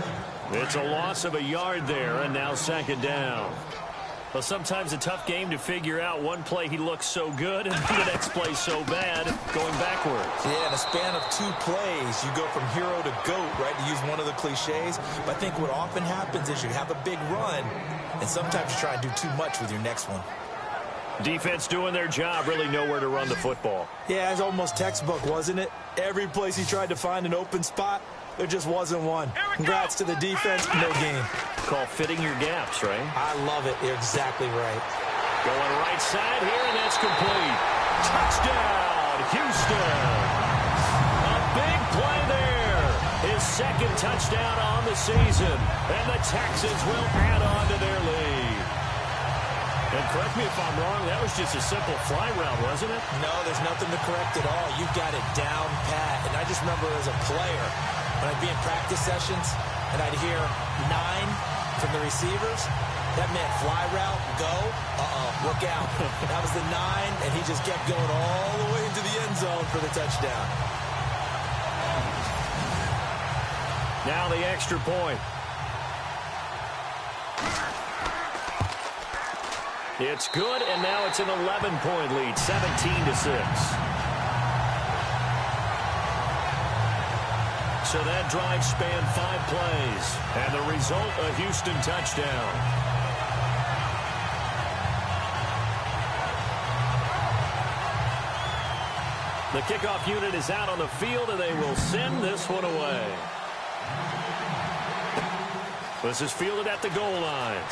It's a loss of a yard there, and now second down. Well, sometimes a tough game to figure out. One play he looks so good, and the next play so bad, going backwards. Yeah, in a span of 2 plays, you go from hero to GOAT, right, to use one of the cliches. But I think what often happens is you have a big run, and sometimes you try and do too much with your next one. Defense doing their job, really nowhere to run the football. Yeah, it's almost textbook, wasn't it? Every place he tried to find an open spot, there just wasn't one. Congrats to the defense, no gain. Call fitting your gaps, right? I love it. You're exactly right. Going right side here, and that's complete. Touchdown, Houston. A big play there. His second touchdown on the season. And the Texans will add on to their lead. And correct me if I'm wrong, that was just a simple fly route, wasn't it? No, there's nothing to correct at all. You've got it down pat. And I just remember as a player, when I'd be in practice sessions and I'd hear 9 from the receivers, that meant fly route, go, look out. That was the 9, and he just kept going all the way into the end zone for the touchdown. Now the extra point. It's good, and now it's an 11-point lead, 17-6. So that drive spanned 5 plays, and the result, a Houston touchdown. The kickoff unit is out on the field, and they will send this one away. This is fielded at the goal line.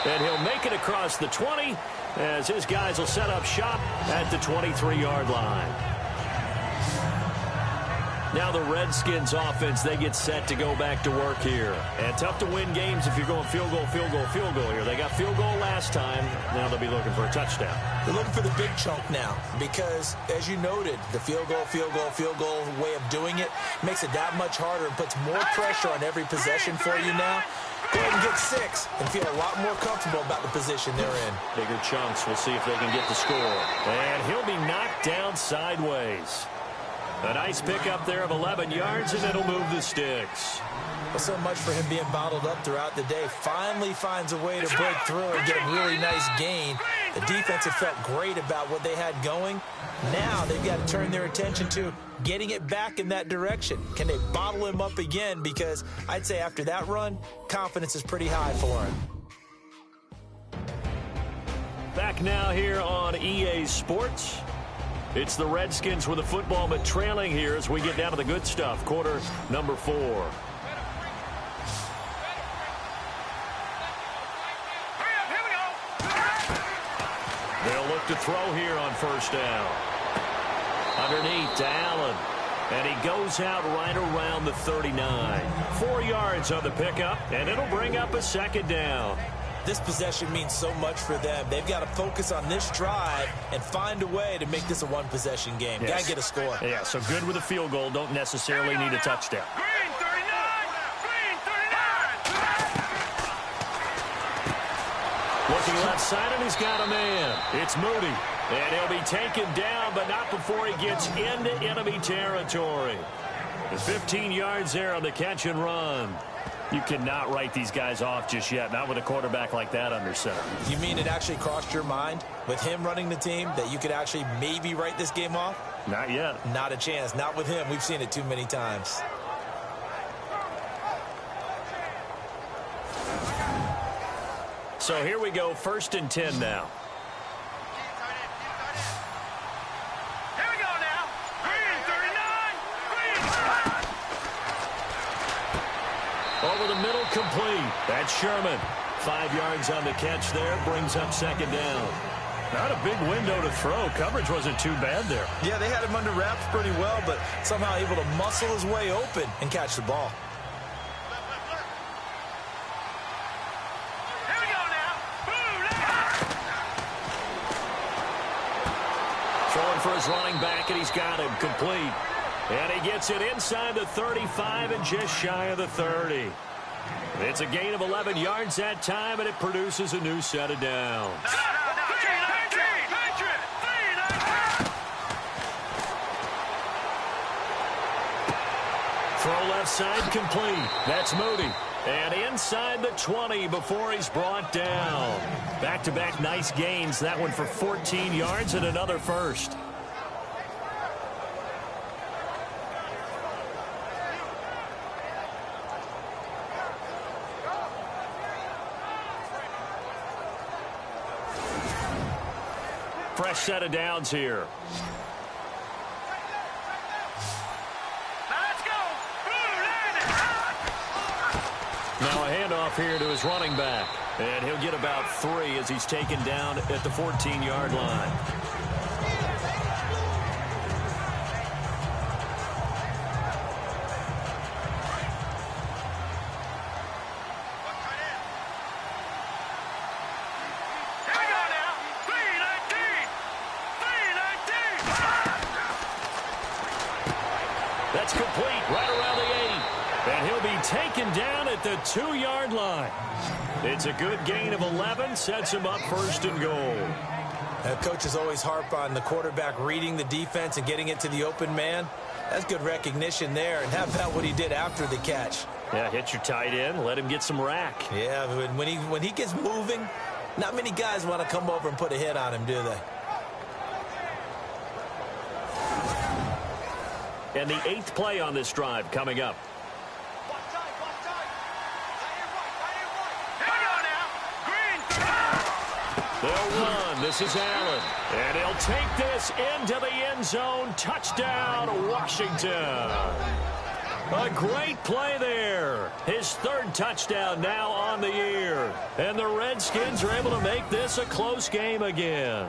And he'll make it across the 20 as his guys will set up shop at the 23-yard line. Now the Redskins offense, they get set to go back to work here. And tough to win games if you're going field goal, field goal, field goal here. They got field goal last time. Now they'll be looking for a touchdown. They're looking for the big chunk now because, as you noted, the field goal way of doing it makes it that much harder and puts more pressure on every possession for you now. Go ahead and get 6 and feel a lot more comfortable about the position they're in. Bigger chunks. We'll see if they can get the score. And he'll be knocked down sideways. A nice pickup there of 11 yards, and it'll move the sticks. Well, so much for him being bottled up throughout the day. Finally finds a way to break through and get a really nice gain. The defense had felt great about what they had going. Now they've got to turn their attention to getting it back in that direction. Can they bottle him up again? Because I'd say after that run, confidence is pretty high for him. Back now here on EA Sports. It's the Redskins with the football, but trailing here as we get down to the good stuff. Quarter number 4. They'll look to throw here on first down. Underneath to Allen. And he goes out right around the 39. 4 yards on the pickup, and it'll bring up a second down. This possession means so much for them. They've got to focus on this drive and find a way to make this a one-possession game. Yes. Got to get a score. Yeah, so good with a field goal. Don't necessarily need a touchdown. Green 39! Green 39! Looking left side, and he's got a man. It's Moody. And he'll be taken down, but not before he gets into enemy territory. The 15 yards there on the catch and run. You cannot write these guys off just yet, not with a quarterback like that under center. You mean it actually crossed your mind with him running the team that you could actually maybe write this game off? Not yet. Not a chance. Not with him. We've seen it too many times. So here we go, 1st and 10 now. Here we go now. Green 39. Green. Over the middle, complete. That's Sherman. 5 yards on the catch there, brings up 2nd down. Not a big window to throw. Coverage wasn't too bad there. Yeah, they had him under wraps pretty well, but somehow able to muscle his way open and catch the ball. Here we go now. Throwing for his running back, and he's got him complete. And he gets it inside the 35 and just shy of the 30. It's a gain of 11 yards that time, and it produces a new set of downs. Throw left side complete. That's Moody. And inside the 20 before he's brought down. Back-to-back nice gains. That one for 14 yards and another first. Fresh set of downs here. Now a handoff here to his running back. And he'll get about 3 as he's taken down at the 14-yard line. That's complete right around the 8. And he'll be taken down at the 2-yard line. It's a good gain of 11, sets him up 1st and goal. Coaches always harp on the quarterback reading the defense and getting it to the open man. That's good recognition there. And how about what he did after the catch? Yeah, hit your tight end, let him get some rack. Yeah, when he gets moving, not many guys want to come over and put a hit on him, do they? And the 8th play on this drive coming up. They'll run. This is Allen. And he'll take this into the end zone. Touchdown, Washington. A great play there. His 3rd touchdown now on the year. And the Redskins are able to make this a close game again.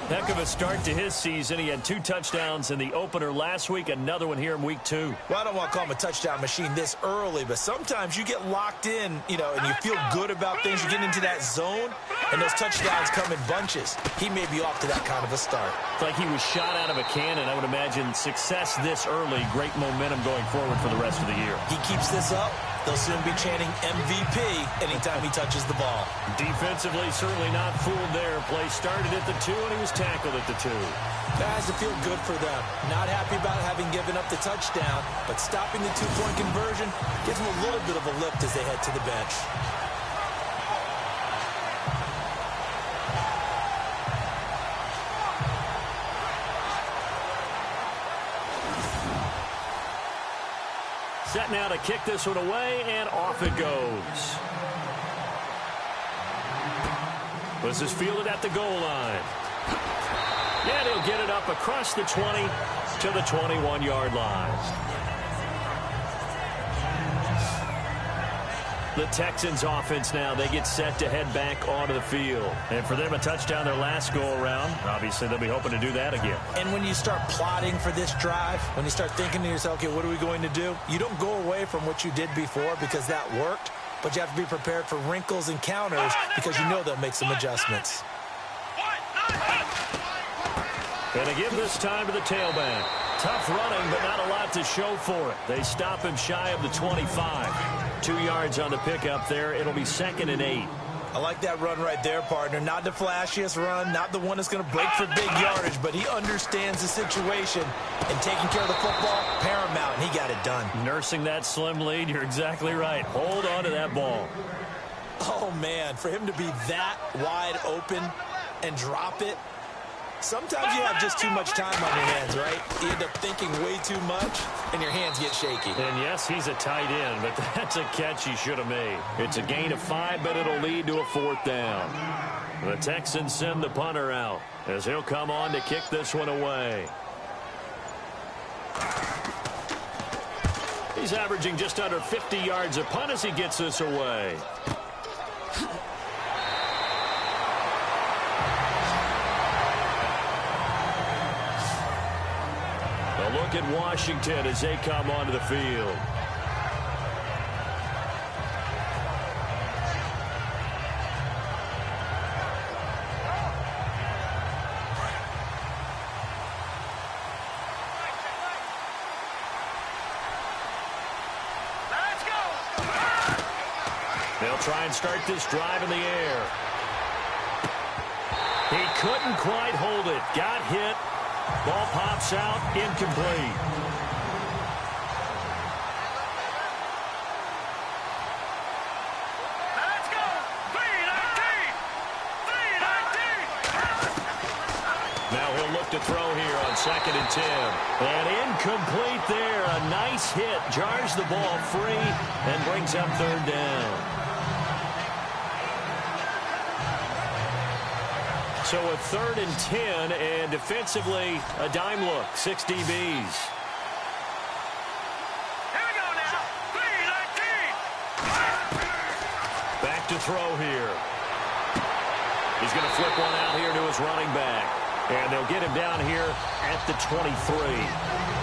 Heck of a start to his season. He had 2 touchdowns in the opener last week, another one here in week 2. Well, I don't want to call him a touchdown machine this early, but sometimes you get locked in, and you feel good about things. You get into that zone, and those touchdowns come in bunches. He may be off to that kind of a start. It's like he was shot out of a cannon. I would imagine success this early, great momentum going forward for the rest of the year. He keeps this up, they'll soon be chanting MVP anytime he touches the ball. Defensively, certainly not fooled there. Play started at the 2, and he was tackled at the 2. That has to feel good for them. Not happy about having given up the touchdown, but stopping the 2-point conversion gives them a little bit of a lift as they head to the bench. Set now to kick this one away, and off it goes. This is fielded at the goal line. And he'll get it up across the 20 to the 21-yard line. The Texans offense now, they get set to head back onto the field. And for them, a touchdown their last go-around. Obviously, they'll be hoping to do that again. And when you start plotting for this drive, when you start thinking to yourself, okay, what are we going to do? You don't go away from what you did before because that worked, but you have to be prepared for wrinkles and counters because you know they'll make some adjustments. And they give this time to the tailback. Tough running, but not a lot to show for it. They stop him shy of the 25. 2 yards on the pickup there. It'll be 2nd and 8. I like that run right there, partner. Not the flashiest run, not the one that's going to break for big yardage, but he understands the situation, and taking care of the football, paramount got it done. Nursing that slim lead, you're exactly right. Hold on to that ball. Oh, man, for him to be that wide open and drop it, sometimes you have just too much time on your hands, right? You end up thinking way too much, and your hands get shaky. And, yes, he's a tight end, but that's a catch he should have made. It's a gain of 5, but it'll lead to a 4th down. The Texans send the punter out as he'll come on to kick this one away. He's averaging just under 50 yards a punt as he gets this away. A look at Washington as they come onto the field. They'll try and start this drive in the air. He couldn't quite hold it. Got hit. Ball pops out, incomplete. Let's go! 3-19! 3-19! Now he'll look to throw here on 2nd and 10. And incomplete there. A nice hit. Jars the ball free and brings up 3rd down. So a 3rd and 10, and defensively, a dime look, 6 DBs. Here we go now. 3-19! Back to throw here. He's going to flip one out here to his running back. And they'll get him down here at the 23.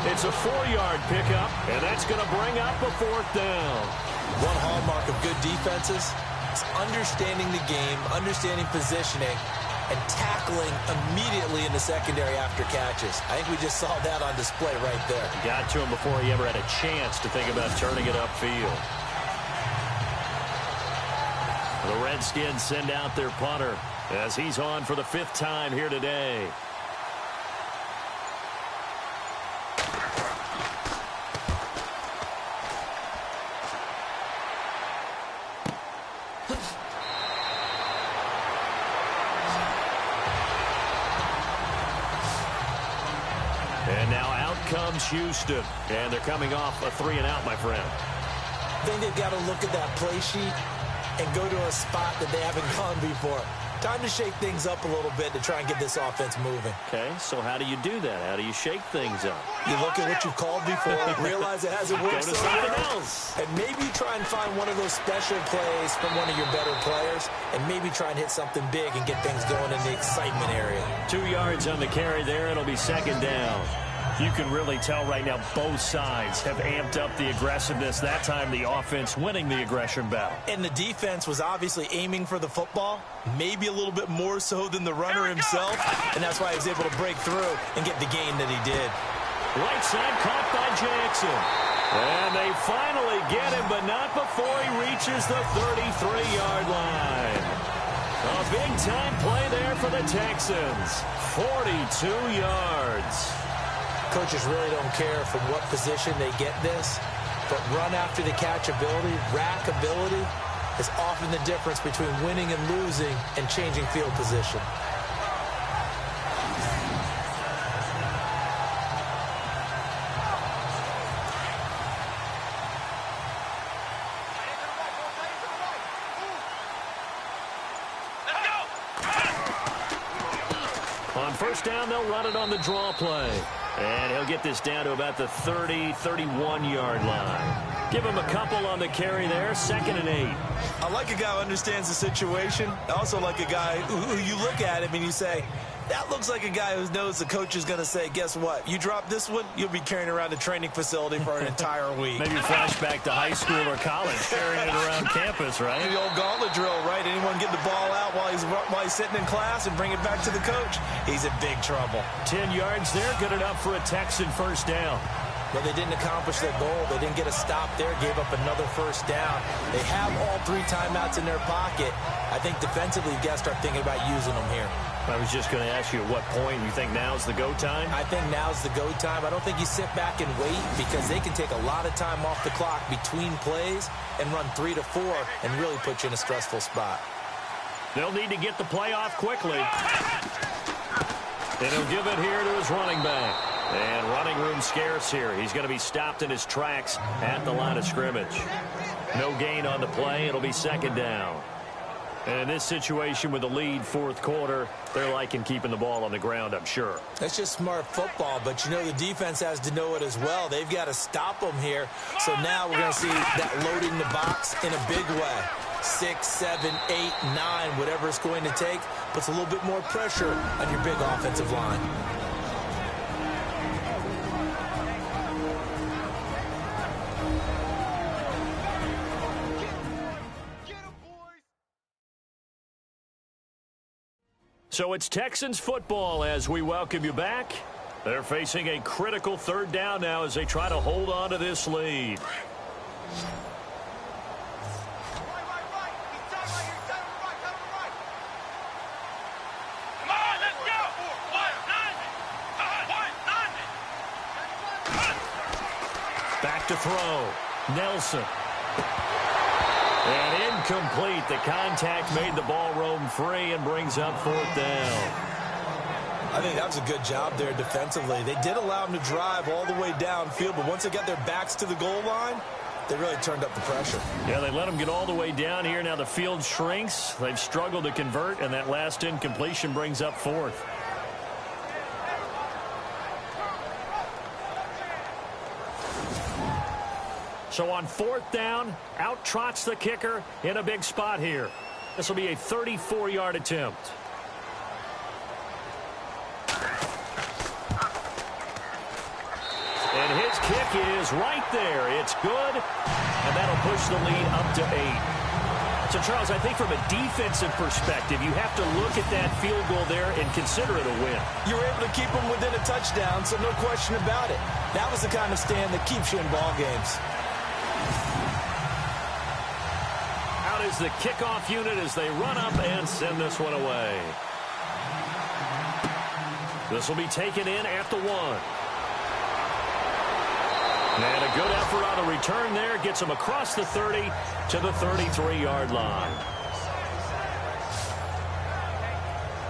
It's a 4-yard pickup, and that's going to bring up a 4th down. One hallmark of good defenses is understanding the game, understanding positioning, and tackling immediately in the secondary after catches. I think we just saw that on display right there. Got to him before he ever had a chance to think about turning it upfield. The Redskins send out their punter as he's on for the 5th time here today. And now out comes Houston. And they're coming off a 3-and-out, my friend. I think they've got to look at that play sheet and go to a spot that they haven't gone before. Time to shake things up a little bit to try and get this offense moving. Okay, so how do you do that? How do you shake things up? You look at what you've called before, realize it hasn't worked Go to so something well, else. and maybe try and find one of those special plays from one of your better players, and maybe try and hit something big and get things going in the excitement area. 2 yards on the carry there. It'll be 2nd down. You can really tell right now both sides have amped up the aggressiveness. That time the offense winning the aggression battle. And the defense was obviously aiming for the football, maybe a little bit more so than the runner himself, and that's why he was able to break through and get the gain that he did. Right side caught by Jackson. And they finally get him, but not before he reaches the 33-yard line. A big-time play there for the Texans. 42 yards. Coaches really don't care from what position they get this, but run after the catch ability, rack ability, is often the difference between winning and losing and changing field position. On 1st down, they'll run it on the draw play. And he'll get this down to about the 30, 31-yard line. Give him a couple on the carry there, 2nd and 8. I like a guy who understands the situation. I also like a guy who you look at him and you say, that looks like a guy who knows the coach is going to say, guess what? You drop this one, you'll be carrying around a training facility for an entire week. Maybe flashback to high school or college, carrying it around campus, right? The old gauntlet drill, right? Anyone get the ball out while he's sitting in class and bring it back to the coach? He's in big trouble. 10 yards there, good enough for a Texan 1st down. but they didn't accomplish their goal. They didn't get a stop there, gave up another first down. They have all 3 timeouts in their pocket. I think defensively, you've got to start thinking about using them here. I was just going to ask you at what point you think now's the go time? I think now's the go time. I don't think you sit back and wait because they can take a lot of time off the clock between plays and run 3 to 4 and really put you in a stressful spot. They'll need to get the play off quickly. And he'll give it here to his running back. And running room scarce here. He's going to be stopped in his tracks at the line of scrimmage. No gain on the play. It'll be second down. And in this situation with the lead fourth quarter, they're liking keeping the ball on the ground, I'm sure. That's just smart football, but you know the defense has to know it as well. They've got to stop them here. So now we're going to see that loading the box in a big way. 6, 7, 8, 9, whatever it's going to take, puts a little bit more pressure on your big offensive line. So it's Texans football as we welcome you back. They're facing a critical third down now as they try to hold on to this lead. Back to throw. Nelson. And incomplete. The contact made the ball roam free and brings up fourth down. I think that was a good job there defensively. They did allow them to drive all the way downfield, but once they got their backs to the goal line, they really turned up the pressure. Yeah, they let them get all the way down here. Now the field shrinks. They've struggled to convert, and that last incompletion brings up fourth. So on fourth down, out trots the kicker in a big spot here. This will be a 34-yard attempt. And his kick is right there. It's good, and that'll push the lead up to 8. So, Charles, I think from a defensive perspective, you have to look at that field goal there and consider it a win. You were able to keep them within a touchdown, so no question about it. That was the kind of stand that keeps you in ball games. Out is the kickoff unit as they run up and send this one away. This will be taken in at the 1. And a good effort on the return there. Gets him across the 30 to the 33-yard line.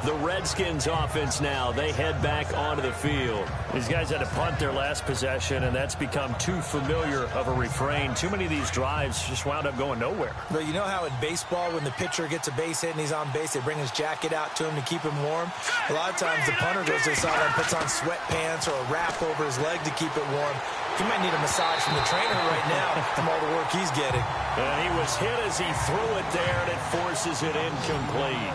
The Redskins offense now. They head back onto the field. These guys had to punt their last possession, and that's become too familiar of a refrain. Too many of these drives just wound up going nowhere. But you know how in baseball, when the pitcher gets a base hit and he's on base, they bring his jacket out to him to keep him warm? A lot of times the punter goes to the sideline, puts on sweatpants or a wrap over his leg to keep it warm. He might need a massage from the trainer right now from all the work he's getting. And he was hit as he threw it there, and it forces it incomplete.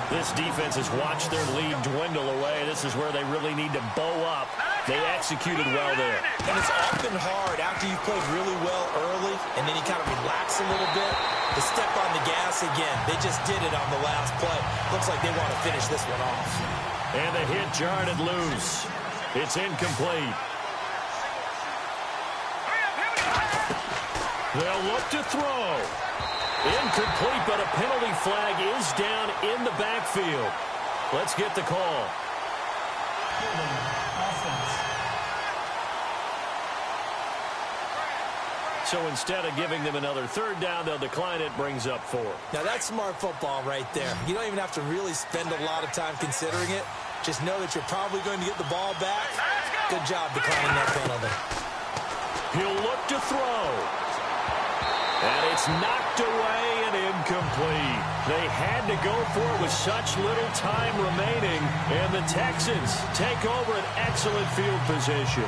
This defense has watched their lead dwindle away. This is where they really need to bow up. They executed well there. And it's often hard after you've played really well early and then you kind of relax a little bit to step on the gas again. They just did it on the last play. Looks like they want to finish this one off. And the hit jarred it loose. It's incomplete. They'll look to throw. Incomplete, but a penalty flag is down in the backfield. Let's get the call. So instead of giving them another third down, they'll decline it, brings up 4. Now that's smart football right there. You don't even have to really spend a lot of time considering it. Just know that you're probably going to get the ball back. Good job declining that penalty. He'll look to throw. And it's knocked away and incomplete. They had to go for it with such little time remaining. And the Texans take over an excellent field position.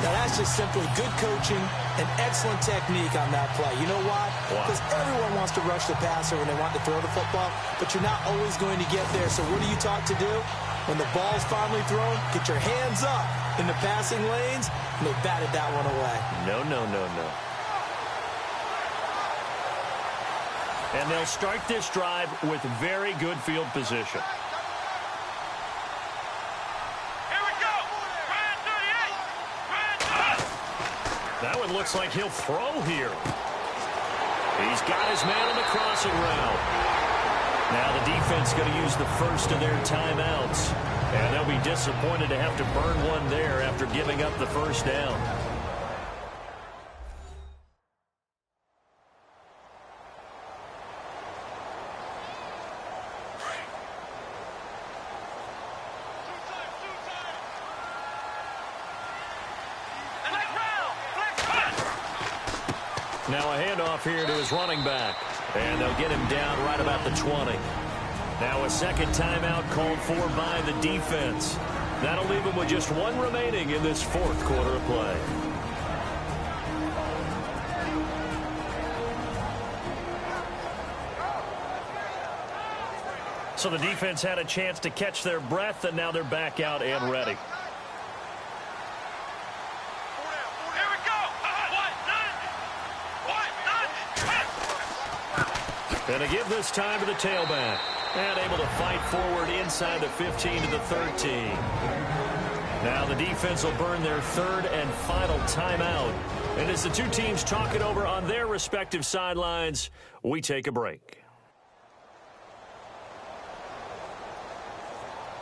Now that's just simply good coaching and excellent technique on that play. You know why? Because everyone wants to rush the passer when they want to throw the football, but you're not always going to get there. So what are you taught to do? When the ball's finally thrown, get your hands up in the passing lanes, and they batted that one away. No. And they'll start this drive with very good field position. Here we go. Ryan 38. That one looks like he'll throw here. He's got his man on the crossing route. Now the defense going to use the first of their timeouts. And they'll be disappointed to have to burn one there after giving up the first down. Now a handoff here to his running back. And they'll get him down right about the 20. Now a second timeout called for by the defense. That'll leave him with just one remaining in this fourth quarter of play. So the defense had a chance to catch their breath, and now they're back out and ready. And they give this time to the tailback. And able to fight forward inside the 15 to the 13. Now the defense will burn their third and final timeout. And as the two teams talk it over on their respective sidelines, we take a break.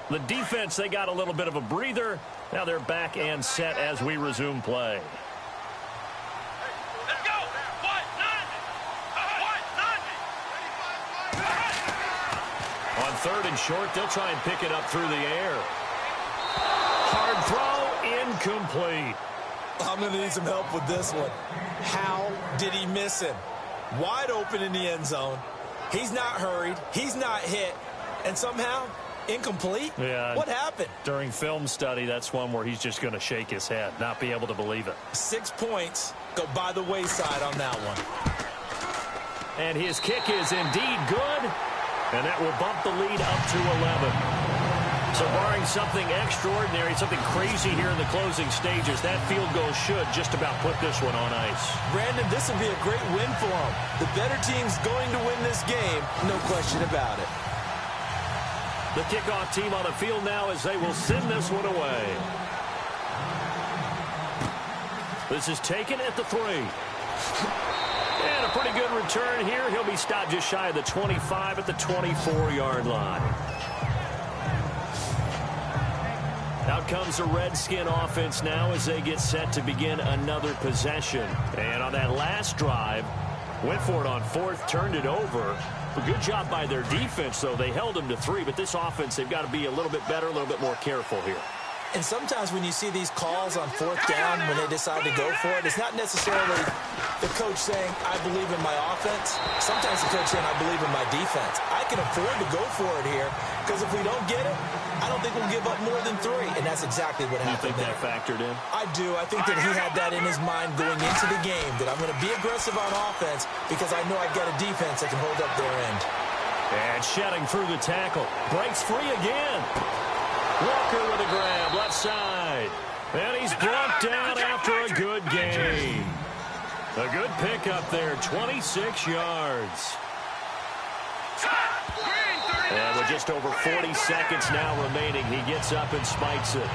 The defense, they got a little bit of a breather. Now they're back and set as we resume play. Third and short, they'll try and pick it up through the air. Hard throw, incomplete. I'm going to need some help with this one. How did he miss him? Wide open in the end zone. He's not hurried. He's not hit. And somehow, incomplete? Yeah. What happened? During film study, that's one where he's just going to shake his head, not be able to believe it. 6 points go by the wayside on that one. And his kick is indeed good. And that will bump the lead up to 11. So barring something extraordinary, something crazy here in the closing stages, that field goal should just about put this one on ice. Brandon, this will be a great win for them. The better team's going to win this game, no question about it. The kickoff team on the field now as they will send this one away. This is taken at the 3. And a pretty good return here. He'll be stopped just shy of the 25 at the 24-yard line. Out comes the Redskin offense now as they get set to begin another possession. And on that last drive, went for it on fourth, turned it over. A good job by their defense, though. They held them to 3, but this offense, they've got to be a little bit better, a little bit more careful here. And sometimes when you see these calls on fourth down, when they decide to go for it, it's not necessarily the coach saying, I believe in my offense. Sometimes the coach saying, I believe in my defense. I can afford to go for it here because if we don't get it, I don't think we'll give up more than 3. And that's exactly what happened there. You think that factored in? I do. I think that he had that in his mind going into the game, that I'm going to be aggressive on offense because I know I've got a defense that can hold up their end. And shedding through the tackle. Breaks free again. Walker with a grab, left side. And he's brought down after a good game. A good pickup there, 26 yards. And with just over 40 seconds now remaining, he gets up and spikes it.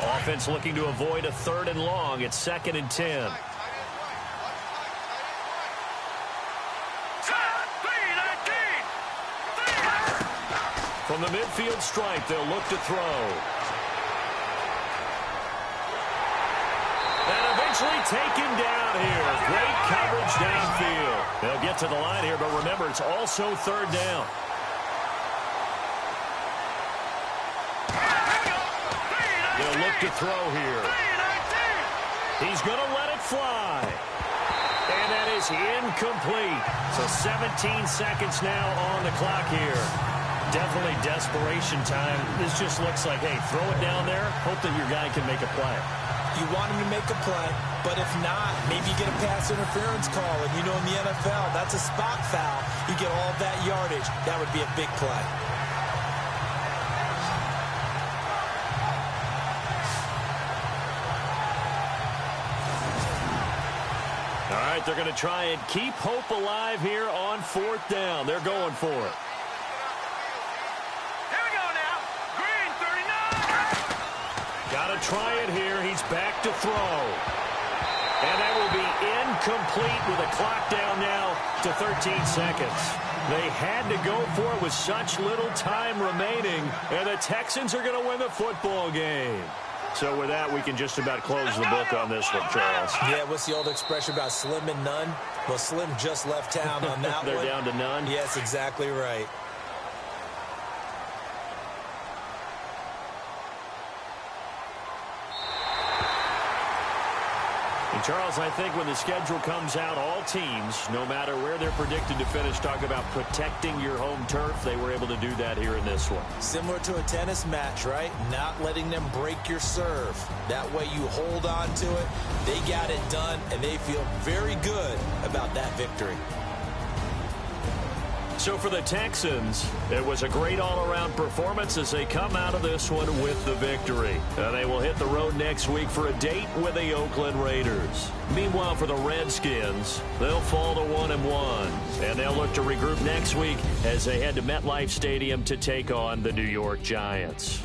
Offense looking to avoid a 3rd and long. It's 2nd and 10. From the midfield stripe, they'll look to throw. And eventually taken down here. Great coverage downfield. They'll get to the line here, but remember, it's also 3rd down. They'll look to throw here. He's going to let it fly. And that is incomplete. So 17 seconds now on the clock here. Definitely desperation time. This just looks like, hey, throw it down there, hope that your guy can make a play. You want him to make a play, but if not, maybe you get a pass interference call. And you know in the NFL, that's a spot foul. You get all that yardage. That would be a big play. All right, they're going to try and keep hope alive here on 4th down. They're going for it. Here we go now. going to try it here. He's back to throw. And that will be incomplete with a clock down now to 13 seconds. They had to go for it with such little time remaining, and the Texans are going to win the football game. So with that, we can just about close the book on this one, Charles. Yeah, what's the old expression about slim and none? Well, Slim just left town on that They're one. down to none? Yes, exactly right. And Charles, I think when the schedule comes out, all teams, no matter where they're predicted to finish, talk about protecting your home turf. They were able to do that here in this one. Similar to a tennis match, right? Not letting them break your serve. That way you hold on to it. They got it done, and they feel very good about that victory. So for the Texans, it was a great all-around performance as they come out of this one with the victory. They will hit the road next week for a date with the Oakland Raiders. Meanwhile, for the Redskins, they'll fall to 1-1, and they'll look to regroup next week as they head to MetLife Stadium to take on the New York Giants.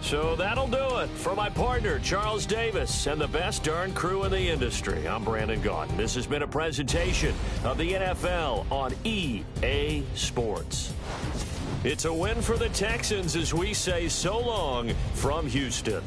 So that'll do it for my partner, Charles Davis, and the best darn crew in the industry. I'm Brandon Gaudin. This has been a presentation of the NFL on EA Sports. It's a win for the Texans as we say so long from Houston.